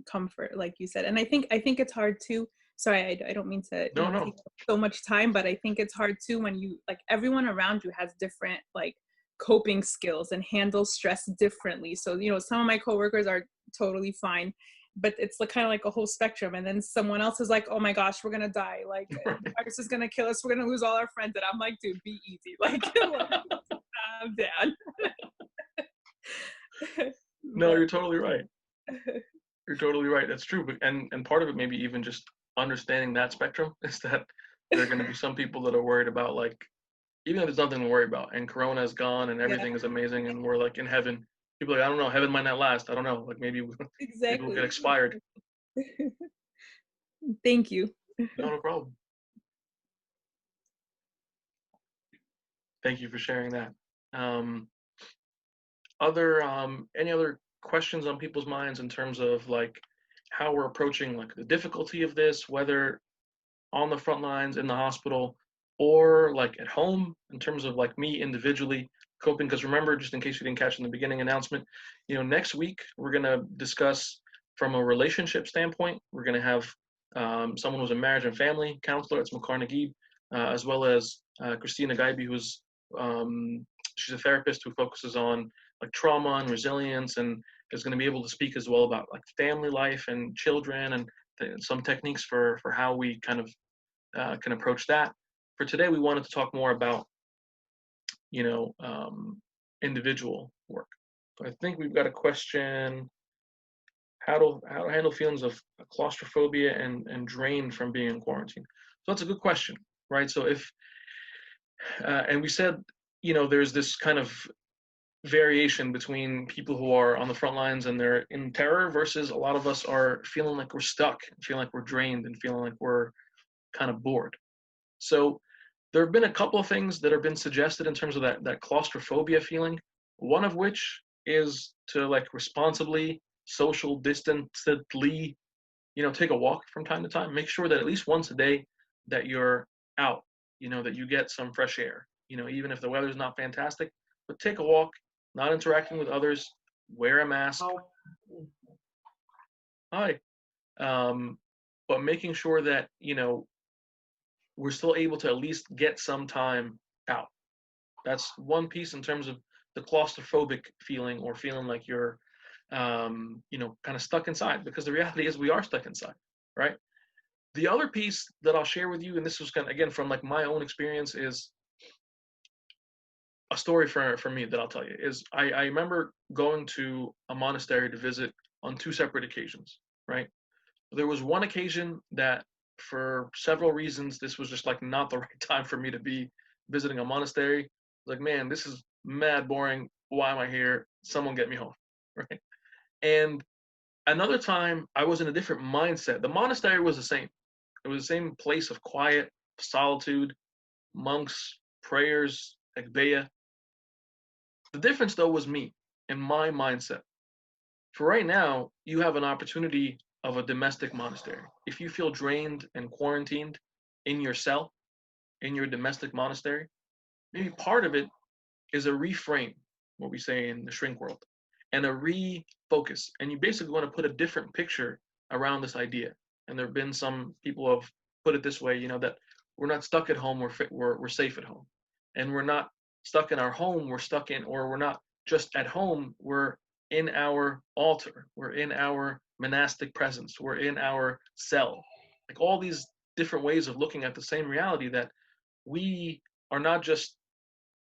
comfort, like you said. And I think it's hard too. Sorry, I don't mean to No, no. take so much time, but I think it's hard too when you, like, everyone around you has different, like, coping skills and handles stress differently. So some of my coworkers are totally fine, but it's like kind of like a whole spectrum. And then someone else is like, oh my gosh, we're gonna die, like the virus is gonna kill us, we're gonna lose all our friends. And I'm like, dude, be easy, like calm down. No, But you're totally right. You're totally right. That's true. But and part of it maybe even just understanding that spectrum is that there are going to be some people that are worried about like even if there's nothing to worry about and Corona is gone and yeah, everything is amazing and we're like in heaven. People are like, I don't know, heaven might not last. I don't know. Like maybe maybe we'll get exactly. expired. Thank you. No, no problem. Thank you for sharing that. Um, other any other questions on people's minds in terms of like how we're approaching like the difficulty of this, whether on the front lines in the hospital or like at home in terms of like me individually coping? Because remember, just in case you didn't catch in the beginning announcement, next week we're going to discuss from a relationship standpoint. We're going to have someone who's a marriage and family counselor. It's Makar Naguib, as well as Christina Gaibi, who's she's a therapist who focuses on like trauma and resilience, and is going to be able to speak as well about like family life and children and some techniques for how we kind of can approach that. For today, we wanted to talk more about, you know, um, individual work. So I think we've got a question: how to handle feelings of claustrophobia and drain from being in quarantine. So that's a good question, right? So if and we said, there's this kind of variation between people who are on the front lines and they're in terror versus a lot of us are feeling like we're stuck, feeling like we're drained, and feeling like we're kind of bored. So there have been a couple of things that have been suggested in terms of that claustrophobia feeling. One of which is to like responsibly, social distantedly, take a walk from time to time. Make sure that at least once a day that you're out, that you get some fresh air. Even if the weather's not fantastic, but take a walk, not interacting with others, wear a mask. Hi. But making sure that, we're still able to at least get some time out. That's one piece in terms of the claustrophobic feeling, or feeling like you're, kind of stuck inside, because the reality is we are stuck inside, right? The other piece that I'll share with you, and this was kind of, again, from like my own experience, is a story for me that I'll tell you. Is I remember going to a monastery to visit on two separate occasions, right? There was one occasion that, for several reasons, this was just like not the right time for me to be visiting a monastery. Like, man, this is mad boring. Why am I here? Someone get me home, right? And another time, I was in a different mindset. The monastery was the same. It was the same place of quiet, solitude, monks, prayers, ekbeya. The difference, though, was me and my mindset. For right now, you have an opportunity of a domestic monastery. If you feel drained and quarantined in your cell, in your domestic monastery, maybe part of it is a reframe, what we say in the shrink world, and a refocus. And you basically want to put a different picture around this idea. And there have been some people who have put it this way, that we're not stuck at home, we're safe at home. And we're not stuck in our home, we're not just at home, we're in our altar, we're in our monastic presence, we're in our cell. Like, all these different ways of looking at the same reality, that we are not just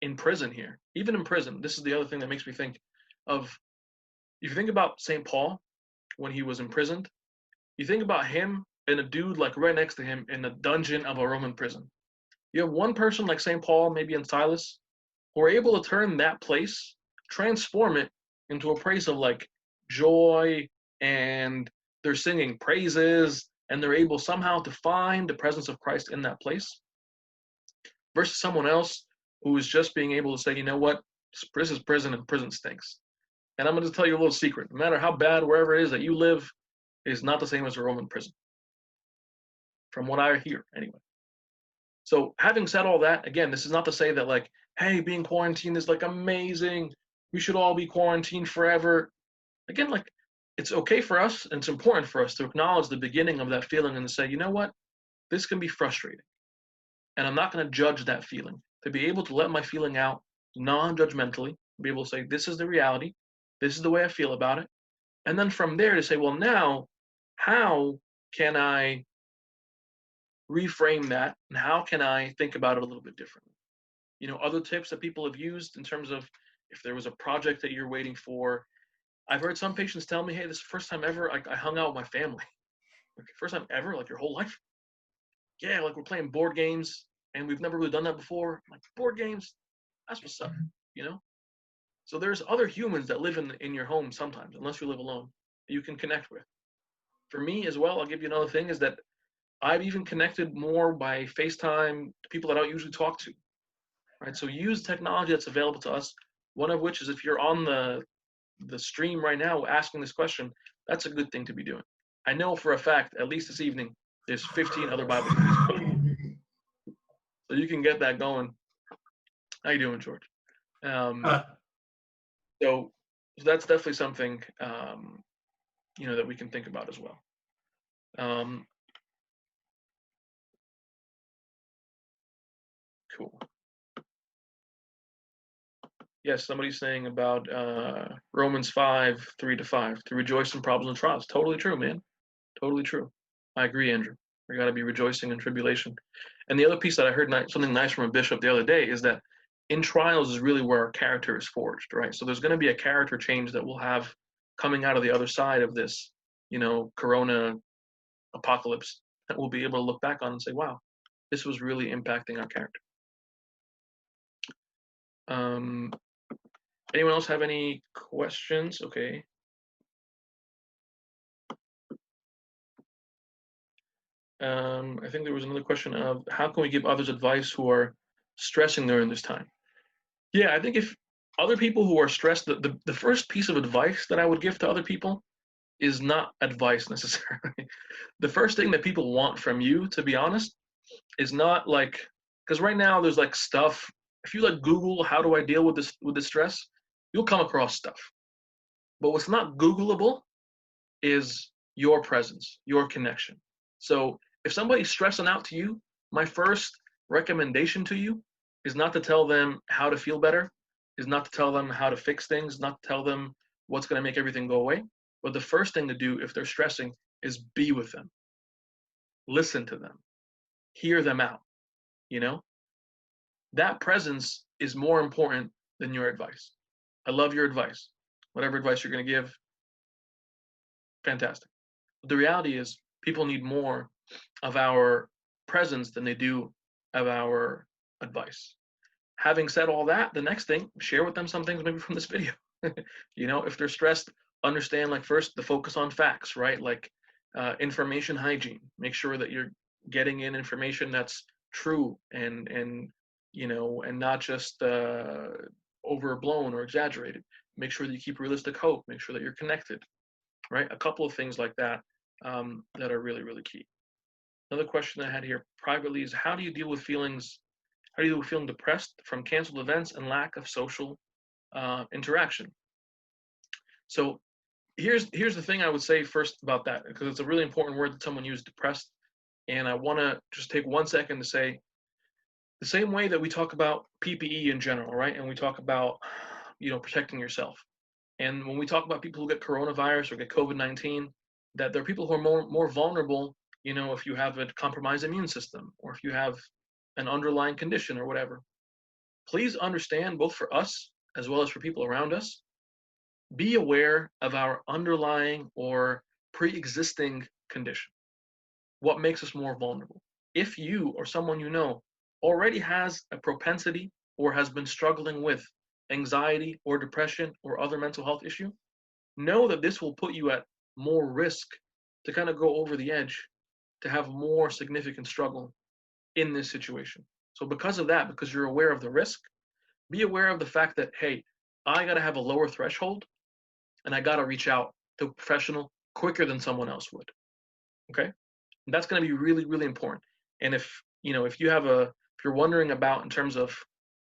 in prison here. Even in prison, this is the other thing that makes me think of, if you think about St. Paul when he was imprisoned, you think about him and a dude like right next to him in the dungeon of a Roman prison. You have one person like St. Paul, maybe in Silas, who are able to turn that place, transform it into a place of like joy, and they're singing praises, and they're able somehow to find the presence of Christ in that place, versus someone else who is just being able to say, you know what, this is prison, and prison stinks. And I'm going to tell you a little secret. No matter how bad wherever it is that you live, it is not the same as a Roman prison, from what I hear anyway. So having said all that, again, this is not to say that like, hey, being quarantined is like amazing, we should all be quarantined forever. Again, like, it's okay for us, and it's important for us to acknowledge the beginning of that feeling and to say, you know what, this can be frustrating. And I'm not going to judge that feeling. To be able to let my feeling out non-judgmentally, be able to say, this is the reality, this is the way I feel about it. And then from there to say, well, now, how can I reframe that? And how can I think about it a little bit differently? Other tips that people have used in terms of, if there was a project that you're waiting for. I've heard some patients tell me, hey, this is the first time ever I hung out with my family. Like, first time ever, like your whole life? Yeah, like we're playing board games and we've never really done that before. I'm like, board games? That's what's up, you know? So there's other humans that live in your home sometimes, unless you live alone, that you can connect with. For me as well, I'll give you another thing, is that I've even connected more by FaceTime to people that I don't usually talk to, right? So use technology that's available to us, one of which is, if you're on the stream right now asking this question, that's a good thing to be doing. I know for a fact, at least this evening, there's 15 other Bible studies. So you can get that going. How you doing, George? So that's definitely something, that we can think about as well. Cool. Yes, somebody's saying about Romans 5:3-5, to rejoice in problems and trials. Totally true, man. Totally true. I agree, Andrew. We got to be rejoicing in tribulation. And the other piece that I heard something nice from a bishop the other day is that in trials is really where our character is forged, right? So there's going to be a character change that we'll have coming out of the other side of this, corona apocalypse, that we'll be able to look back on and say, wow, this was really impacting our character. Anyone else have any questions? Okay. I think there was another question of, how can we give others advice who are stressing during this time? Yeah, I think if other people who are stressed, the first piece of advice that I would give to other people is not advice necessarily. The first thing that people want from you, to be honest, is not like, because right now there's like stuff. If you like Google, how do I deal with this stress, you'll come across stuff. But what's not Googleable is your presence, your connection. So if somebody's stressing out to you, my first recommendation to you is not to tell them how to feel better, is not to tell them how to fix things, not to tell them what's going to make everything go away. But the first thing to do if they're stressing is be with them, listen to them, hear them out. You know, that presence is more important than your advice. I love your advice. Whatever advice you're going to give, fantastic. But the reality is, people need more of our presence than they do of our advice. Having said all that, the next thing, share with them some things maybe from this video. You know, if they're stressed, understand, like, first the focus on facts, right? Like information hygiene. Make sure that you're getting in information that's true and you know, and not just overblown or exaggerated. Make sure that you keep realistic hope. Make sure that you're connected, right? A couple of things like that that are really, really key. Another question I had here privately is, how do you deal with feelings? How do you deal with feeling depressed from canceled events and lack of social interaction? So here's the thing I would say first about that, because it's a really important word that someone used, depressed. And I want to just take 1 second to say, the same way that we talk about PPE in general, right? And we talk about, you know, protecting yourself. And when we talk about people who get coronavirus or get COVID-19, that there are people who are more vulnerable, you know, if you have a compromised immune system or if you have an underlying condition or whatever. Please understand, both for us as well as for people around us, be aware of our underlying or pre-existing condition. What makes us more vulnerable? If you or someone you know already has a propensity or has been struggling with anxiety or depression or other mental health issue, know that this will put you at more risk to kind of go over the edge, to have more significant struggle in this situation. So because of that, because you're aware of the risk, be aware of the fact that, hey, I got to have a lower threshold and I got to reach out to a professional quicker than someone else would. Okay? And that's going to be really, really important. And if, you know, if you're wondering about in terms of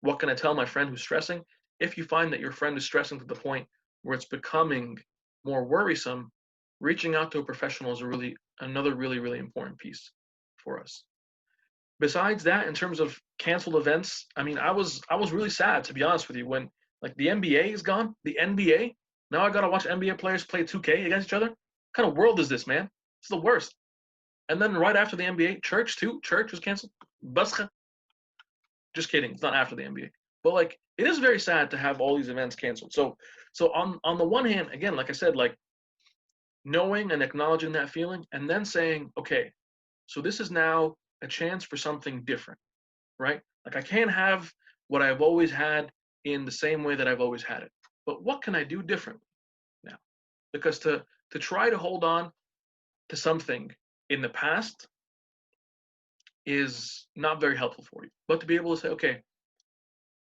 what can I tell my friend who's stressing, if you find that your friend is stressing to the point where it's becoming more worrisome, reaching out to a professional is another really, really important piece for us. Besides that, in terms of canceled events, I mean, I was really sad, to be honest with you, when, like, the NBA is gone, the NBA. Now I gotta watch NBA players play 2K against each other. What kind of world is this, man? It's the worst. And then right after the NBA, church too. Church was canceled. Bascha. Just kidding. It's not after the NBA. But, like, it is very sad to have all these events canceled. So on the one hand, again, like I said, like, knowing and acknowledging that feeling, and then saying, okay, so this is now a chance for something different, right? Like, I can't have what I've always had in the same way that I've always had it. But what can I do differently now? Because to try to hold on to something in the past is not very helpful for you. But to be able to say, okay,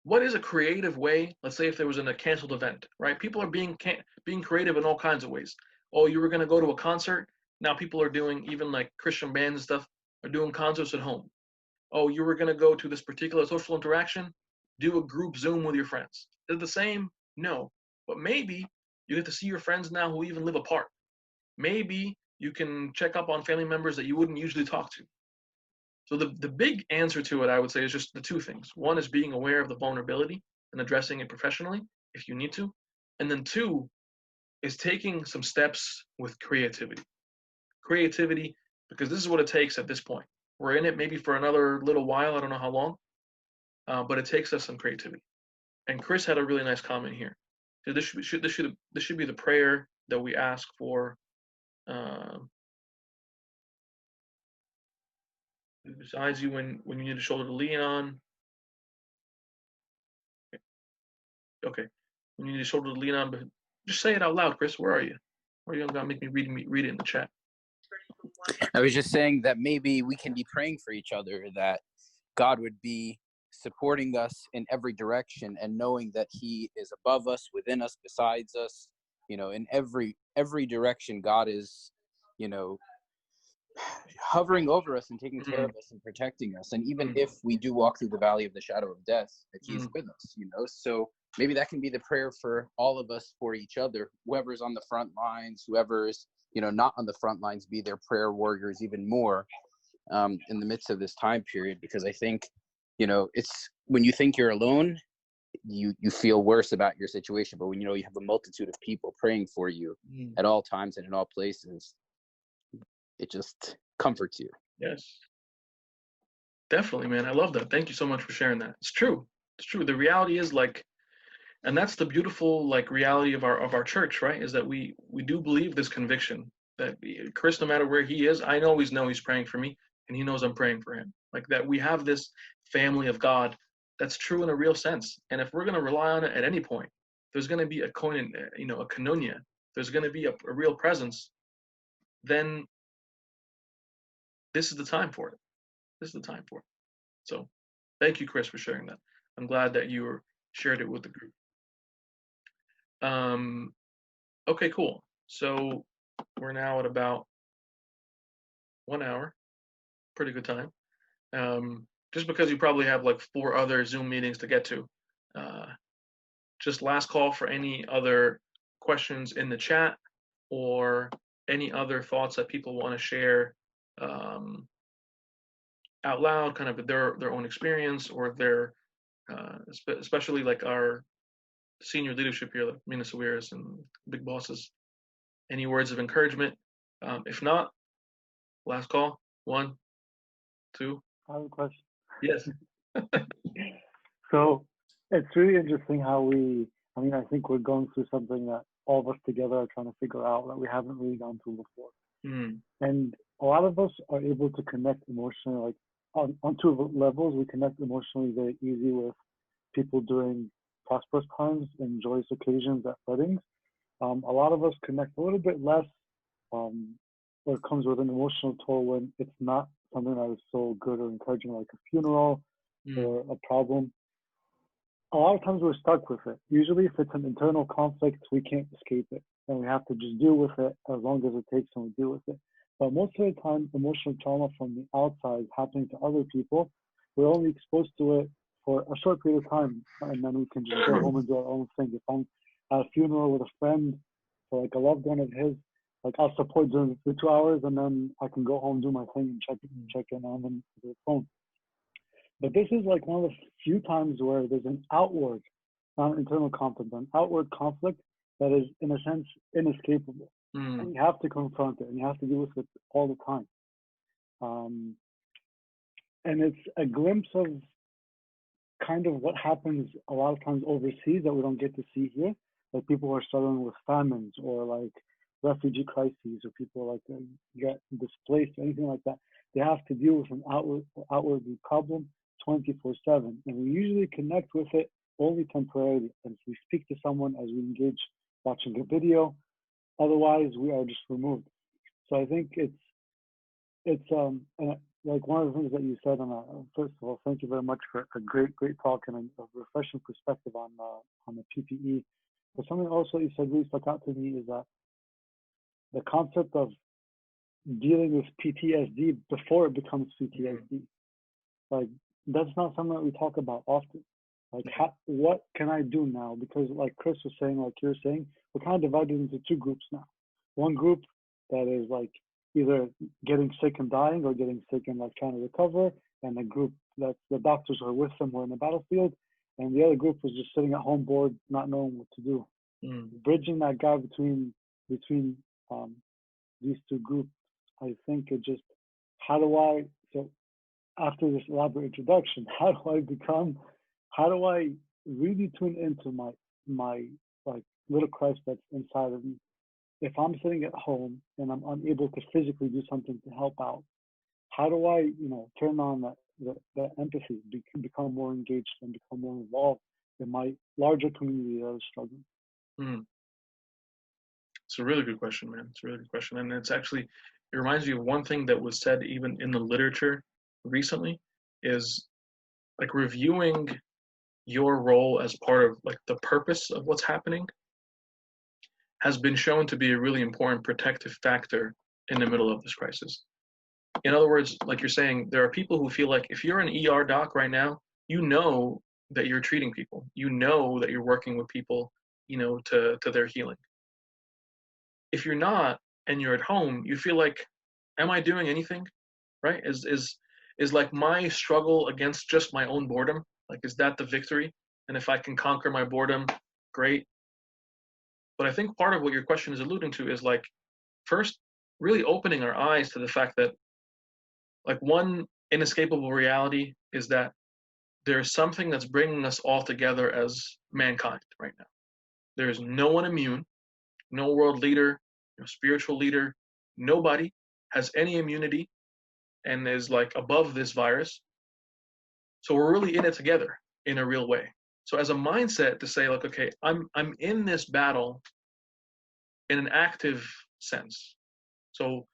what is a creative way? Let's say if there was a canceled event, right? People are being creative in all kinds of ways. Oh, you were going to go to a concert. Now people are doing, even like Christian bands and stuff, are doing concerts at home. Oh, you were going to go to this particular social interaction, do a group Zoom with your friends. Is it the same? No. But maybe you get to see your friends now who even live apart. Maybe you can check up on family members that you wouldn't usually talk to. So the big answer to it, I would say, is just the two things. One is being aware of the vulnerability and addressing it professionally if you need to. And then two is taking some steps with creativity. Creativity, because this is what it takes at this point. We're in it maybe for another little while, I don't know how long, but it takes us some creativity. And Chris had a really nice comment here. So this should be the prayer that we ask for. Besides you, when you need a shoulder to lean on. Okay, when you need a shoulder to lean on, but just say it out loud, Chris. Where are you? Or are you gonna make me read it in the chat? I was just saying that maybe we can be praying for each other, that God would be supporting us in every direction, and knowing that He is above us, within us, besides us, you know, in every direction. God is, you know, hovering over us and taking care of us and protecting us. And even if we do walk through the valley of the shadow of death, that He's with us, you know. So maybe that can be the prayer for all of us, for each other, whoever's on the front lines, whoever's, you know, not on the front lines, be their prayer warriors even more in the midst of this time period. Because I think, you know, it's when you think you're alone, you feel worse about your situation. But when you know you have a multitude of people praying for you at all times and in all places, it just comforts you. Yes. Definitely, man. I love that. Thank you so much for sharing that. It's true. It's true. The reality is like, and that's the beautiful like reality of our church, right? Is that we do believe this conviction that Chris, no matter where he is, I always know he's praying for me, and he knows I'm praying for him. Like that, we have this family of God that's true in a real sense. And if we're going to rely on it at any point, there's going to be a koine, a koinonia. There's going to be a real presence. Then this is the time for it. This is the time for it. So, thank you, Chris, for sharing that. I'm glad that you shared it with the group. Okay, cool. So we're now at about 1 hour. Pretty good time. Just because you probably have like 4 other Zoom meetings to get to. Just last call for any other questions in the chat or any other thoughts that people want to share out loud, kind of their own experience or their, especially like our senior leadership here, like Mena Mirhom and big bosses. Any words of encouragement? If not, last call. 1, 2. I have a question. Yes. So it's really interesting how I think we're going through something that all of us together are trying to figure out that we haven't really gone through before. And a lot of us are able to connect emotionally, like on 2 levels. We connect emotionally very easy with people during prosperous times and joyous occasions at weddings. A lot of us connect a little bit less, or it comes with an emotional toll when it's not something that is so good or encouraging, like a funeral or a problem. A lot of times we're stuck with it. Usually if it's an internal conflict, we can't escape it, and we have to just deal with it as long as it takes, and we deal with it. But most of the time, emotional trauma from the outside happening to other people, we're only exposed to it for a short period of time, and then we can just go home and do our own thing. If I'm at a funeral with a friend or like a loved one of his, like I'll support during the 2 hours, and then I can go home, do my thing, and check in on them with the phone. But this is like one of the few times where there's an outward, not an internal conflict, but an outward conflict that is, in a sense, inescapable. And you have to confront it, and you have to deal with it all the time. And it's a glimpse of kind of what happens a lot of times overseas that we don't get to see here. Like people who are struggling with famines or like refugee crises, or people like get displaced or anything like that. They have to deal with an outward problem 24/7, and we usually connect with it only temporarily as we speak to someone, as we engage watching a video. Otherwise, we are just removed. So I think it's like one of the things that you said. And first of all, thank you very much for a great talk and a refreshing perspective on the PPE. But something also you said really stuck out to me is that the concept of dealing with PTSD before it becomes PTSD. Like that's not something that we talk about often. Like what can I do now? Because like Chris was saying, like you're saying, we're kind of divided into 2 groups now. One group that is like either getting sick and dying or getting sick and like trying to recover, and a group that's the doctors are with them, who are in the battlefield, and the other group was just sitting at home bored, not knowing what to do. Bridging that gap between these 2 groups, I think it just, so after this elaborate introduction, how do I really tune into my like little Christ that's inside of me? If I'm sitting at home and I'm unable to physically do something to help out, how do I, turn on that empathy, become more engaged and become more involved in my larger community that is struggling? It's a really good question, man. It's a really good question. And it reminds me of one thing that was said even in the literature recently, is like reviewing your role as part of like the purpose of what's happening has been shown to be a really important protective factor in the middle of this crisis. In other words, like you're saying, there are people who feel like if you're an ER doc right now, you know that you're treating people, you know that you're working with people, to their healing. If you're not and you're at home, you feel like, am I doing anything? Right? Is like my struggle against just my own boredom Like, is that the victory? And if I can conquer my boredom, great. But I think part of what your question is alluding to is like, first, really opening our eyes to the fact that, like, one inescapable reality is that there's something that's bringing us all together as mankind right now. There's no one immune, no world leader, no spiritual leader, nobody has any immunity and is like above this virus. So we're really in it together in a real way. So as a mindset to say like, okay, I'm in this battle in an active sense. So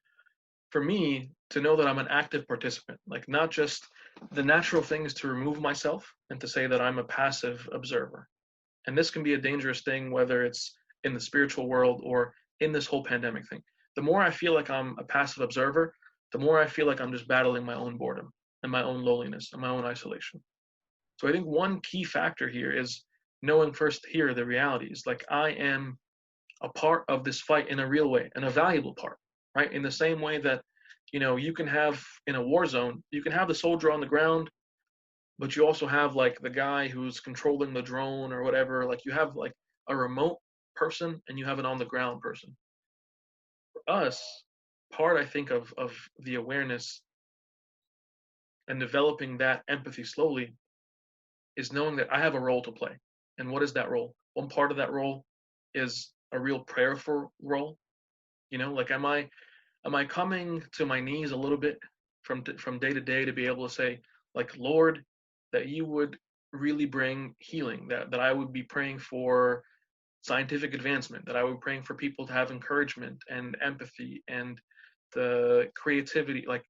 for me to know that I'm an active participant, like not just the natural thing is to remove myself and to say that I'm a passive observer. And this can be a dangerous thing, whether it's in the spiritual world or in this whole pandemic thing. The more I feel like I'm a passive observer, the more I feel like I'm just battling my own boredom and my own loneliness and my own isolation. So I think one key factor here is knowing first here the realities. Like I am a part of this fight in a real way, and a valuable part, right? In the same way that, you know, you can have in a war zone, you can have the soldier on the ground, but you also have like the guy who's controlling the drone or whatever. Like you have like a remote person and you have an on the ground person. For us, part I think of the awareness and developing that empathy slowly is knowing that I have a role to play. And what is that role? One part of that role is a real prayerful role. You know, like am I coming to my knees a little bit from day to day to be able to say, like, Lord, that you would really bring healing, that I would be praying for scientific advancement, that I would be praying for people to have encouragement and empathy and the creativity. Like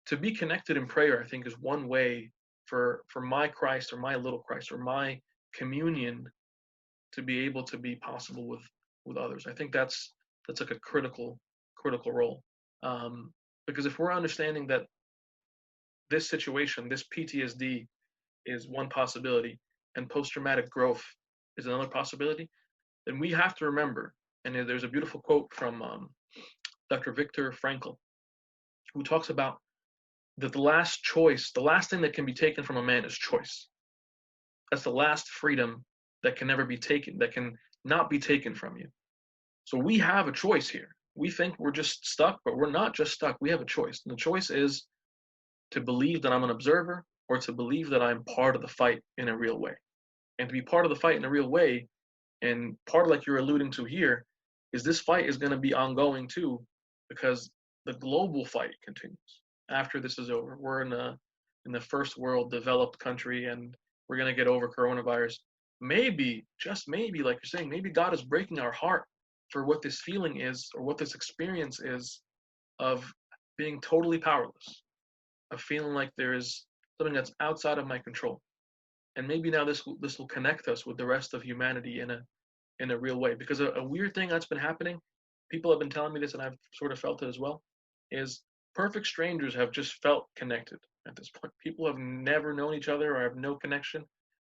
to be connected in prayer, I think is one way for my Christ or my little Christ or my communion to be able to be possible with others. I think that's like a critical role, because if we're understanding that this situation, this PTSD is one possibility and post-traumatic growth is another possibility, then we have to remember, and there's a beautiful quote from Dr. Viktor Frankl, who talks about that the last choice, the last thing that can be taken from a man is choice. That's the last freedom that can never be taken, that can not be taken from you. So we have a choice here. We think we're just stuck, but we're not just stuck. We have a choice. And the choice is to believe that I'm an observer or to believe that I'm part of the fight in a real way. And to be part of the fight in a real way, and part like you're alluding to here, is this fight is going to be ongoing too, because the global fight continues after this is over. We're in the first world developed country, and we're going to get over coronavirus. Maybe, just maybe, like you're saying, maybe God is breaking our heart for what this feeling is or what this experience is of being totally powerless, of feeling like there is something that's outside of my control. And maybe now this will connect us with the rest of humanity in a real way. Because a weird thing that's been happening, people have been telling me this, and I've sort of felt it as well, is perfect strangers have just felt connected at this point. People have never known each other or have no connection,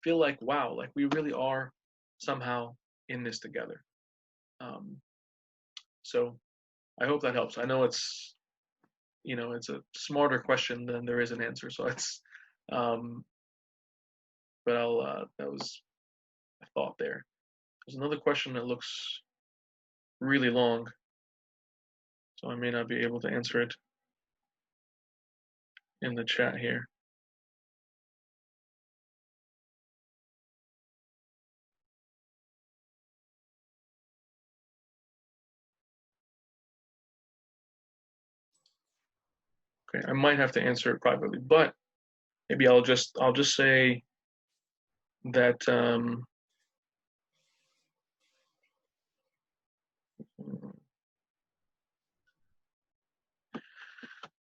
feel like, wow, like we really are somehow in this together. So I hope that helps. I know it's, you know, it's a smarter question than there is an answer. So it's, but that was a thought there. There's another question that looks really long, so I may not be able to answer it in the chat here. Okay, I might have to answer it privately, but maybe I'll just say that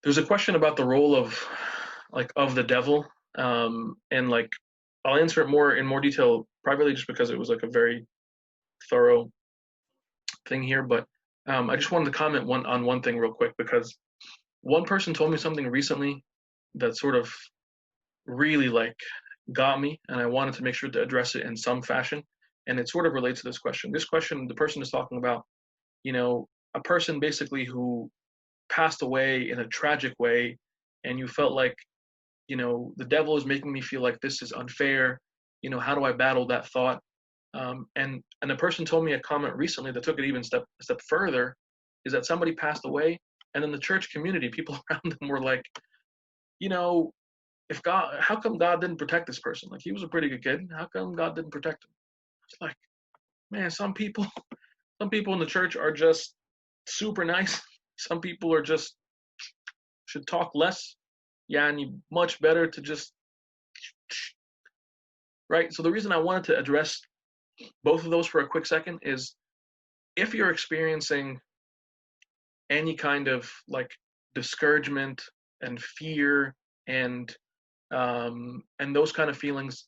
there's a question about the role of the devil, and like I'll answer it in more detail privately, just because it was like a very thorough thing here. But I just wanted to comment on one thing real quick, because one person told me something recently that sort of really like got me, and I wanted to make sure to address it in some fashion. And it sort of relates to this question. This question, the person is talking about, you know, a person basically who passed away in a tragic way, and you felt like the devil is making me feel like this is unfair. How do I battle that thought? And a person told me a comment recently that took it even a step further, is that somebody passed away, and in the church community, people around them were like, if God, how come God didn't protect this person? Like, he was a pretty good kid. How come God didn't protect him? It's like, man, some people in the church are just super nice. Some people are just should talk less. Yeah, and you much better to just right. So the reason I wanted to address both of those for a quick second is, if you're experiencing any kind of like discouragement and fear and those kind of feelings,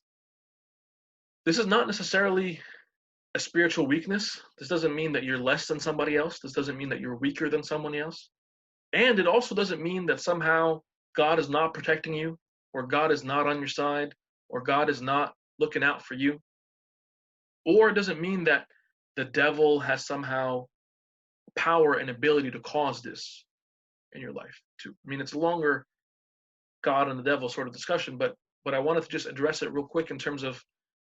this is not necessarily a spiritual weakness. This doesn't mean that you're less than somebody else. This doesn't mean that you're weaker than someone else. And it also doesn't mean that somehow God is not protecting you, or God is not on your side, or God is not looking out for you. Or it doesn't mean that the devil has somehow power and ability to cause this in your life too. I mean, it's a longer God and the devil sort of discussion, but I wanted to just address it real quick in terms of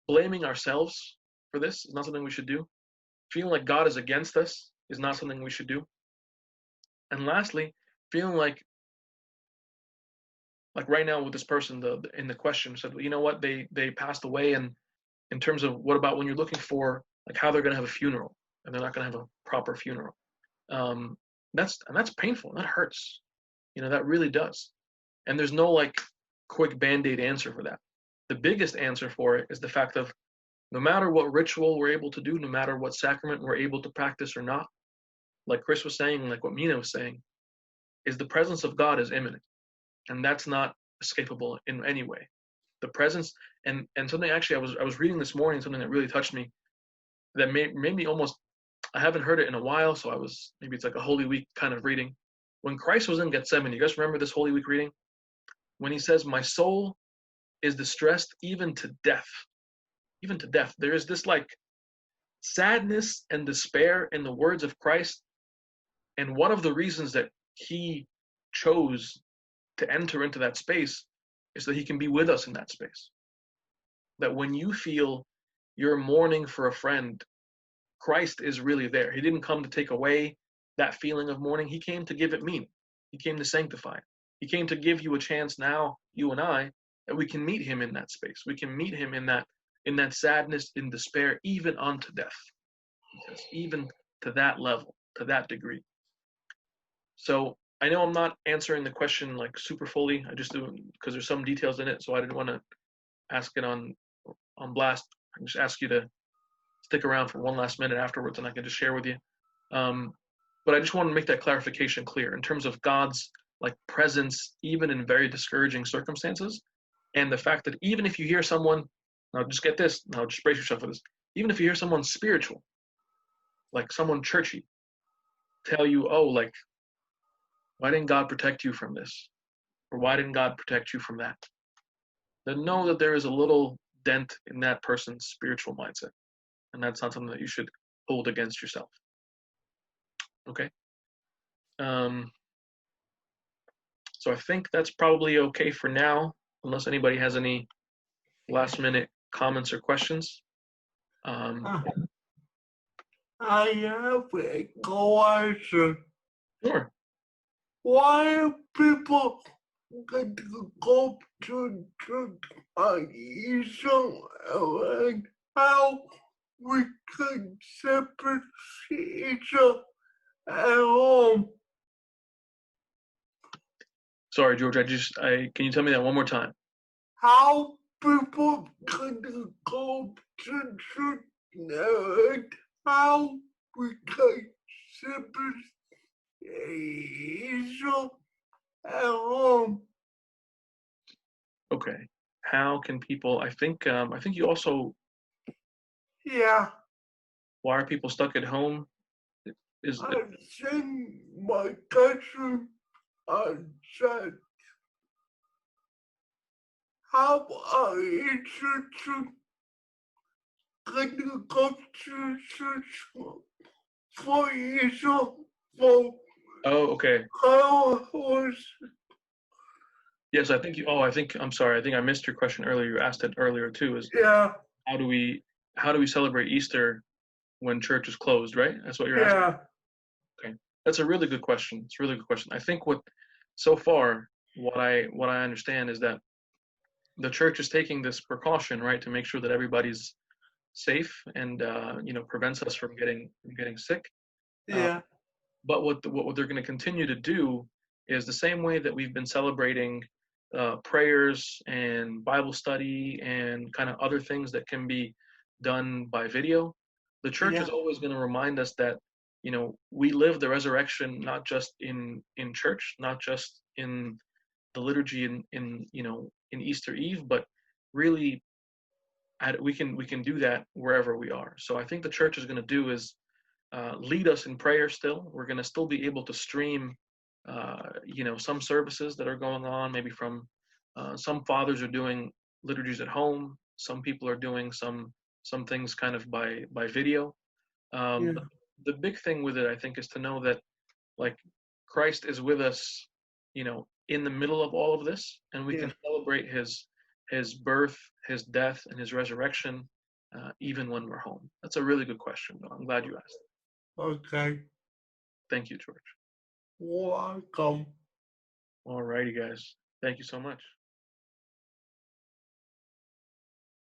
blaming ourselves for this is not something we should do. Feeling like God is against us is not something we should do. And lastly, feeling like right now with this person, in the question said, you know what, they passed away, and in terms of what about when you're looking for like how they're going to have a funeral and they're not going to have a proper funeral. That's painful. That hurts. That really does. And there's no like quick band-aid answer for that. The biggest answer for it is the fact of, no matter what ritual we're able to do, no matter what sacrament we're able to practice or not, like Chris was saying, like what Mena was saying, is the presence of God is imminent. And that's not escapable in any way. The presence, and something actually I was reading this morning, something that really touched me, that made me almost, I haven't heard it in a while, so maybe it's like a Holy Week kind of reading. When Christ was in Gethsemane, you guys remember this Holy Week reading? When he says, my soul is distressed even to death. Even to death. There is this like sadness and despair in the words of Christ. And one of the reasons that he chose to enter into that space is that he can be with us in that space. That when you feel you're mourning for a friend, Christ is really there. He didn't come to take away that feeling of mourning. He came to give it meaning. He came to sanctify it. He came to give you a chance now, you and I, that we can meet him in that space. We can meet him in that sadness, in despair, even unto death. Yes, even to that level, to that degree. So I know I'm not answering the question like super fully. I just do because there's some details in it, so I didn't want to ask it on blast. I just ask you to stick around for one last minute afterwards, and I can just share with you. But I just want to make that clarification clear in terms of God's like presence, even in very discouraging circumstances, and the fact that even if you hear someone, now just get this, now just brace yourself for this. Even if you hear someone spiritual, like someone churchy, tell you, oh, like, why didn't God protect you from this? Or why didn't God protect you from that? Then know that there is a little dent in that person's spiritual mindset. And that's not something that you should hold against yourself. Okay? So I think that's probably okay for now, unless anybody has any last minute comments or questions. I have a question. Sure. Why are people going to go to Easter and how we could separate Easter at home? Sorry, George, can you tell me that one more time? How people could go to church and how we could separate Easter at home. Okay. How can people? I think you also. Yeah. Why are people stuck at home? I seen my cousin said, how are you going to go to church for Easter? Oh, okay. How was Yes, I think you. Oh, I'm sorry. I think I missed your question earlier. You asked it earlier too. Is Yeah, how do we celebrate Easter when church is closed? Right. That's what you're asking. yeah, Okay, that's a really good question. It's a really good question. I think so far what I understand is that the church is taking this precaution, right, to make sure that everybody's safe and prevents us from getting sick. Uh, yeah, but what they're going to continue to do is the same way that we've been celebrating prayers and Bible study and kind of other things that can be done by video. The church yeah, is always going to remind us that we live the resurrection not just in church, not just in the liturgy in Easter Eve, but really we can do that wherever we are. So I think the church is going to do is lead us in prayer still. We're going to still be able to stream, some services that are going on, maybe from some fathers are doing liturgies at home. Some people are doing some things kind of by video. yeah, But the big thing with it, I think, is to know that like Christ is with us, in the middle of all of this, and we yeah. can celebrate his birth, his death, and his resurrection, even when we're home. That's a really good question, though. I'm glad you asked. Okay. Thank you, George. Welcome. All righty, guys. Thank you so much.